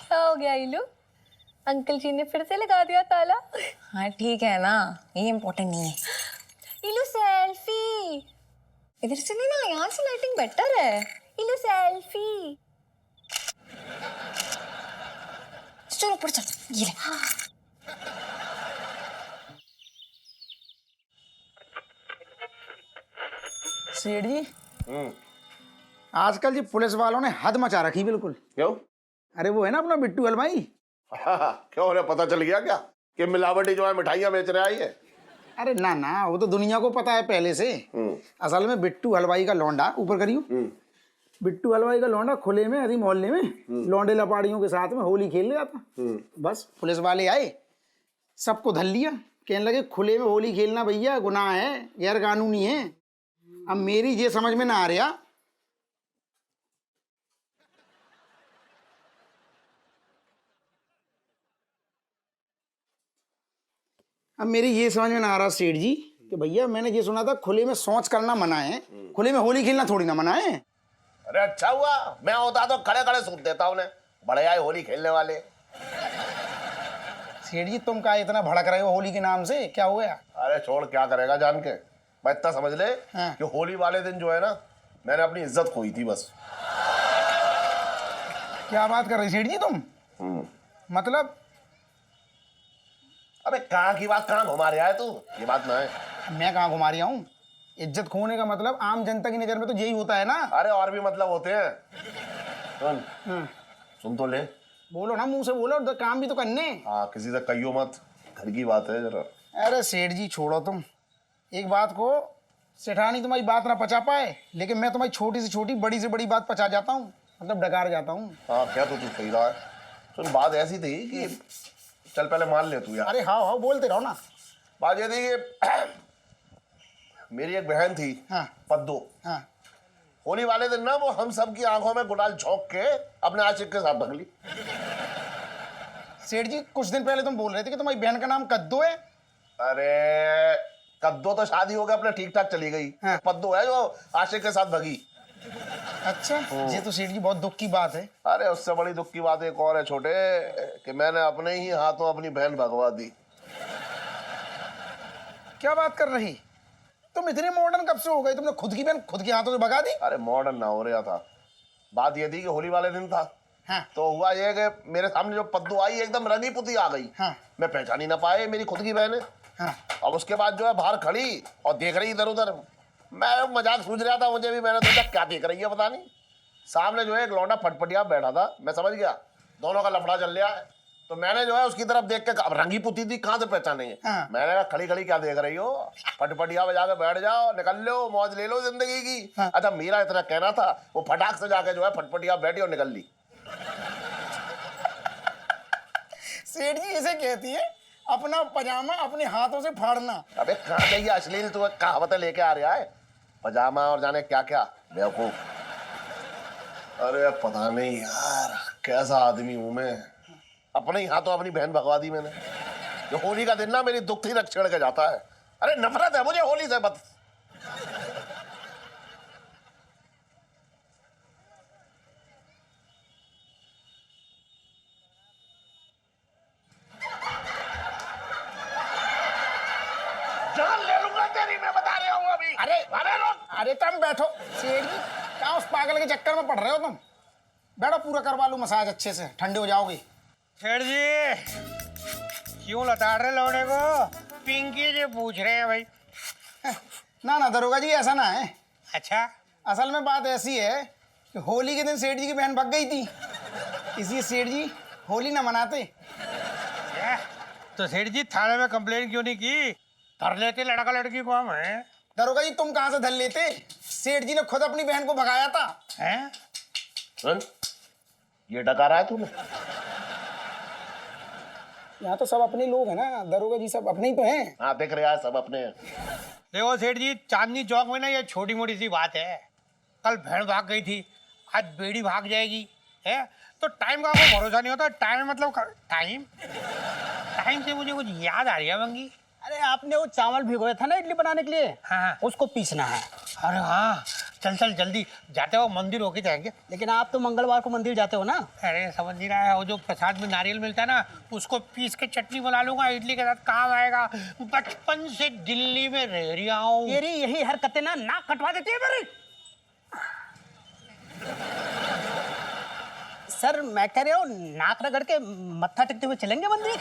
क्या हो गया इलू? अंकल जी ने फिर से लगा दिया ताला। हाँ ठीक है ना, ये इम्पोर्टेंट नहीं है। इलू सेल्फी। इधर से नहीं ना, यहाँ से लाइटिंग बेटर है। इलू सेल्फी। चलो ऊपर चल, ये ले। सेठ जी, आजकल जी पुलिस वालों ने हद मचा रखी बिल्कुल। क्यों? अरे वो है ना अपना बिट्टू हलवाई। क्यों रे, पता चल गया क्या कि मिलावटी जो है मिठाइयाँ बेच रहा है ये? अरे ना ना, वो तो दुनिया को पता है पहले से। असल में बिट्टू हलवाई का लौंडा, ऊपर करियो, बिट्टू हलवाई का लौंडा खुले में अभी मोहल्ले में लौंडे लपाड़ियों के साथ में होली खेल रहा था। बस पुलिस वाले आए, सबको धर लिया, कहने लगे खुले में होली खेलना भैया गुनाह है, गैर कानूनी है। अब मेरी ये समझ में ना आ रहा, अब मेरी ये समझ में ना आ रहा सेठ जी कि भैया मैंने ये सुना था खुले में शौच करना मना है, खुले में होली खेलना थोड़ी ना मना है। अरे अच्छा हुआ, मैं होता तो खड़े खड़े सूट देता उन्हें, बड़े आए होली खेलने वाले। सेठ जी तुम क्या इतना भड़क रहे हो होली के नाम से, क्या हो गया? अरे छोड़, क्या करेगा जान के। मैं इतना समझ ले कि होली वाले दिन जो है ना, मैंने अपनी इज्जत खोई थी बस। क्या बात कर रहे सेठ जी तुम? मतलब अबे कहाँ की बात कहाँ घुमा रहा है तू? ये बात ना है। मैं कहाँ घुमा रहा हूँ? इज्जत खोने का मतलब आम जनता की नजर में तो यही होता है ना। अरे और भी मतलब होते हैं। सुन सुन तो ले। बोलो ना, मुंह से बोलो, तो काम भी तो करने। हाँ किसी से कहियो मत, घर की बात है जरा। अरे सेठ जी छोड़ो तुम। एक बात को, सेठानी तुम्हारी बात ना पचा पाए, लेकिन मैं तुम्हारी छोटी से छोटी बड़ी से बड़ी बात पचा जाता हूँ, मतलब डकार जाता हूँ। हाँ क्या तो तू सही रहा है। सुन बात ऐसी थी कि चल पहले मान ले तू यार। अरे हाँ हाँ बोलते रहो ना। बात ये थी कि मेरी एक बहन थी, हाँ पद्दो। हाँ। होली वाले दिन ना वो हम सब की आंखों में गुलाल झोंक के अपने आशिक के साथ भगली। सेठ जी कुछ दिन पहले तुम बोल रहे थे कि तुम्हारी बहन का नाम कद्दू है। अरे कद्दो तो शादी हो गया, अपने ठीक ठाक चली गई। हाँ। पद्दो है जो आशिक के साथ भगी। अच्छा, ये तो सेठ जी बहुत दुख की बात है। अरे उससे बड़ी दुख की बात एक और है छोटे, कि मैंने अपने ही हाथों अपनी बहन भगवा दी। क्या बात कर रही? तुम इतने मॉडर्न कब से हो गए? तुमने खुद की बहन खुद के हाथों से भगा दी? अरे मॉडर्न ना हो रहा था। बात ये थी कि होली वाले दिन था। हाँ। तो हुआ ये कि मेरे सामने जो पद्दू आई एकदम रंगी पुती आ गई। हाँ। मैं पहचान ही ना पाए, मेरी खुद की बहन है। हाँ। अब उसके बाद जो है बाहर खड़ी और देख रही इधर उधर। मैं मजाक सूझ रहा था मुझे भी, मैंने सोचा क्या देख रही है पता नहीं। सामने जो है एक लौंडा फटफटिया बैठा था, मैं समझ गया दोनों का लफड़ा चल रहा है। तो मैंने जो है उसकी तरफ देख के, अब रंगी पुती थी कहाँ से पहचानेंगे। हाँ। मैंने कहा खड़ी खड़ी क्या देख रही हो, फटफटिया बजा के बैठ जाओ, निकल लो, मौज ले लो जिंदगी की। हाँ। अच्छा मेरा इतना कहना था, वो फटाक से जाके जो है फटफटिया बैठी और निकल ली। सेठ जी इसे कहती है अपना पजामा अपने हाथों से फाड़ना। अबे कहाँ गई अश्लील तू कहावतें लेके आ रहा है, पजामा और जाने क्या क्या बेवकूफ। अरे पता नहीं यार कैसा आदमी हूं मैं, अपने ही हाथों अपनी बहन भगवा दी मैंने। जो होली का दिन ना मेरी दुख थी रख छेड़ के जाता है। अरे नफरत है मुझे होली से बस। जान ले लूंगा तेरी, मैं बता रहा हूँ अभी। अरे अरे रुक। अरे तुम बैठो सेठ जी, क्या उस पागल के चक्कर में पड़ रहे हो तुम? बैठो, पूरा करवा लूं मसाज अच्छे से, ठंडे हो जाओगे। सेठ जी क्यों लताड़ रहे लौड़े को? पिंकी जी पूछ रहे हैं भाई। ना ना दरोगा जी ऐसा ना है। अच्छा असल में बात ऐसी है कि होली के दिन सेठ जी की बहन भग गई थी, इसलिए सेठ जी होली ना मनाते। क्या? तो सेठ जी थाने में कंप्लेन क्यों नहीं की? धर लेते लड़का लड़की को हम हैं। दरोगा जी तुम कहाँ से धर लेते? सेठ जी ने खुद अपनी बहन को भगाया था। हैं? सुन ये डकारा है तूने? यहाँ तो सब अपने लोग हैं ना दरोगा जी, सब अपने ही तो हैं। हाँ देख रहा है सब अपने हैं। देखो सेठ जी, चांदनी चौक में ना ये छोटी मोटी सी बात है। कल भेड़ भाग गई थी, आज बेड़ी भाग जाएगी है। तो टाइम का कोई भरोसा नहीं होता। टाइम मतलब टाइम टाइम से मुझे कुछ याद आ रही है मंगी। अरे आपने वो चावल भिगोया था ना इडली बनाने के लिए, हाँ। उसको पीसना है। अरे हाँ चल चल जल्दी, जाते हो मंदिर होके जाएंगे। लेकिन आप तो मंगलवार को मंदिर जाते हो ना। अरे समझ नहीं रहा है, वो जो प्रसाद में नारियल मिलता है ना, उसको पीस के चटनी बना लूंगा, इडली के साथ काम आएगा। बचपन से दिल्ली में रह रहा हूँ। तेरी यही हरकतें ना नाक कटवा देती है मेरी। सर मैं कह रहा हूँ नाक रगड़ के मत्था टेकते हुए चलेंगे मंदिर।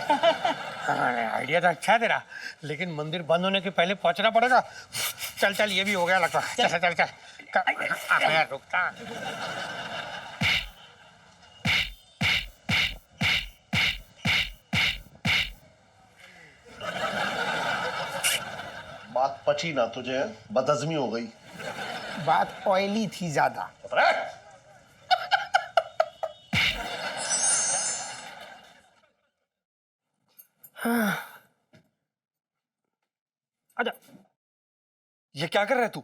आइडिया तो अच्छा है तेरा, लेकिन मंदिर बंद होने के पहले पहुंचना पड़ेगा। चल चल ये भी हो गया लगता है। चल चल चल यार रुकता। बात पची ना तुझे, बदहजमी हो गई। बात ऑयली थी ज्यादा। अच्छा ये क्या कर रहा है तू?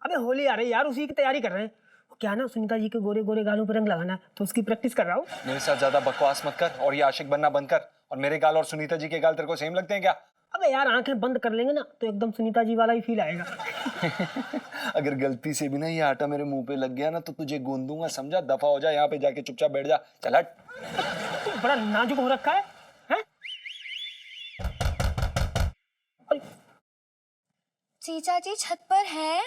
अबे होली आ रही है यार, उसी की तैयारी कर रहे हैं। क्या ना सुनीता जी के गोरे गोरे गालों पर रंग लगाना है, तो उसकी प्रैक्टिस कर रहा हूँ। मेरे साथ ज्यादा बकवास मत कर और ये आशिक बनना बंद कर। और मेरे गाल और सुनीता जी के गाल तेरे को सेम लगते हैं क्या? अबे यार आंखें बंद कर लेंगे ना तो एकदम सुनीता जी वाला ही फील आएगा। अगर गलती से भी ना ये आटा मेरे मुंह पे लग गया ना तो तुझे गूंद दूंगा, समझा? दफा हो जा, यहाँ पे जाके चुपचाप बैठ जा। चल हट। तू बड़ा नाजुक हो रखा है, हैं? जीजा जी छत पर है।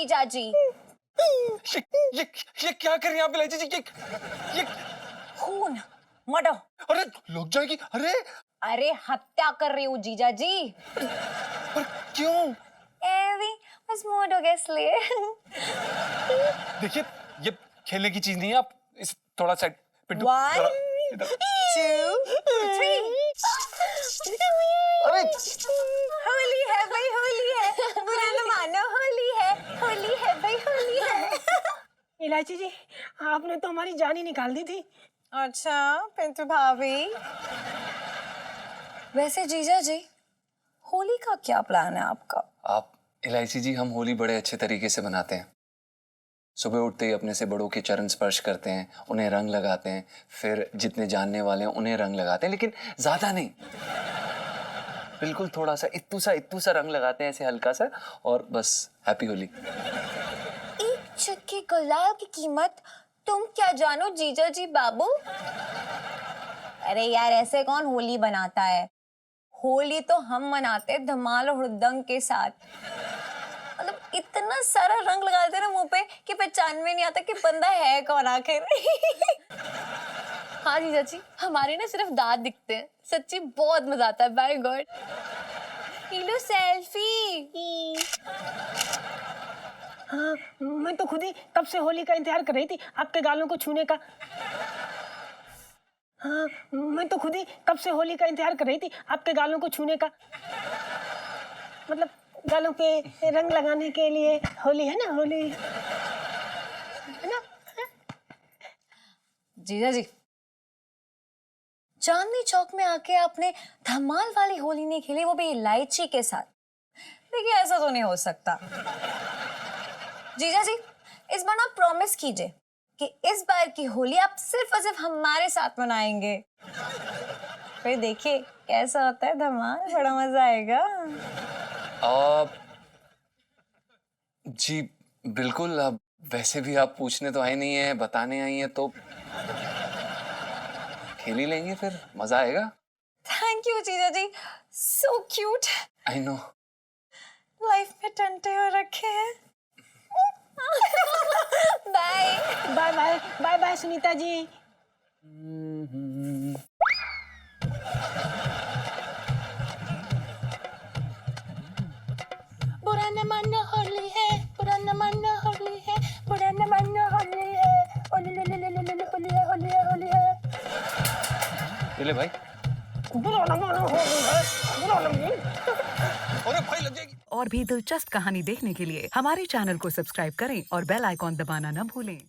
जीजा जी। ये क्या कर रही हैं आप इलायची जी? ये खून, मर्डर। अरे लग जाएगी। अरे अरे हत्या कर रही हूँ जीजा जी। पर क्यों? एवी बस मूड हो गया इसलिए। देखिए ये खेलने की चीज नहीं है, आप इस थोड़ा साइड पे 1 2 3। अरे होली है भाई, होली है, बुरा न मानो, होली है भाई, होली है। इलायची जी, आपने तो हमारी जान ही निकाल दी थी। अच्छा पिंटू भाभी। वैसे जीजा जी, होली का क्या प्लान है आपका? आप इलायची जी, हम होली बड़े अच्छे तरीके से मनाते हैं। सुबह उठते ही अपने से बड़ों के चरण स्पर्श करते हैं, उन्हें रंग लगाते हैं, फिर जितने जानने वाले हैं उन्हें रंग लगाते हैं, लेकिन ज्यादा नहीं, बिल्कुल थोड़ा सा इत्तू सा रंग लगाते हैं, ऐसे हल्का सा, और बस हैप्पी होली। एक चक्की गुलाल की कीमत तुम क्या जानो जीजा जी बाबू। अरे यार ऐसे कौन होली बनाता है? होली तो हम मनाते हैं धमाल और हुड़दंग के साथ। मतलब इतना सारा रंग लगाते हैं ना मुंह पे कि पहचान में नहीं आता कि बंदा है कौन आखिर। हाँ जीजा जी, हमारे ना सिर्फ दांत दिखते हैं। सच्ची बहुत मजा आता है। By God. लो सेल्फी। हाँ, मैं तो खुद ही कब से होली का इंतजार कर रही थी, आपके गालों को छूने का। हाँ, मैं तो खुद ही कब से होली का इंतजार कर रही थी, आपके गालों को छूने का। मतलब गालों पे रंग लगाने के लिए होली है ना, होली है ना। जीजा जी, चांदनी चौक में आके आपने धमाल वाली होली नहीं खेली, वो भी इलायची के साथ। देखिए ऐसा तो नहीं हो सकता। जीजा जी, इस बार आप प्रॉमिस कीजिए कि इस बार की होली आप सिर्फ और सिर्फ हमारे साथ मनाएंगे। फिर देखिए कैसा होता है धमाल, बड़ा मजा आएगा। जी बिल्कुल। अब वैसे भी आप पूछने तो आए नहीं है, बताने आई हैं, तो खेल ही लेंगे, फिर मजा आएगा। थैंक यू जीजा जी, so cute. I know. Life में टंटे हो रखे हैं। Bye bye bye bye bye Sunita ji. बुरा न मानो होली है, बुरा न मानो होली है, बुरा न मानो होली है, होली है, होली है। ले भाई। अरे भाई लग जाएगी। और भी दिलचस्प कहानी देखने के लिए हमारे चैनल को सब्सक्राइब करें और बेल आइकॉन दबाना न भूलें।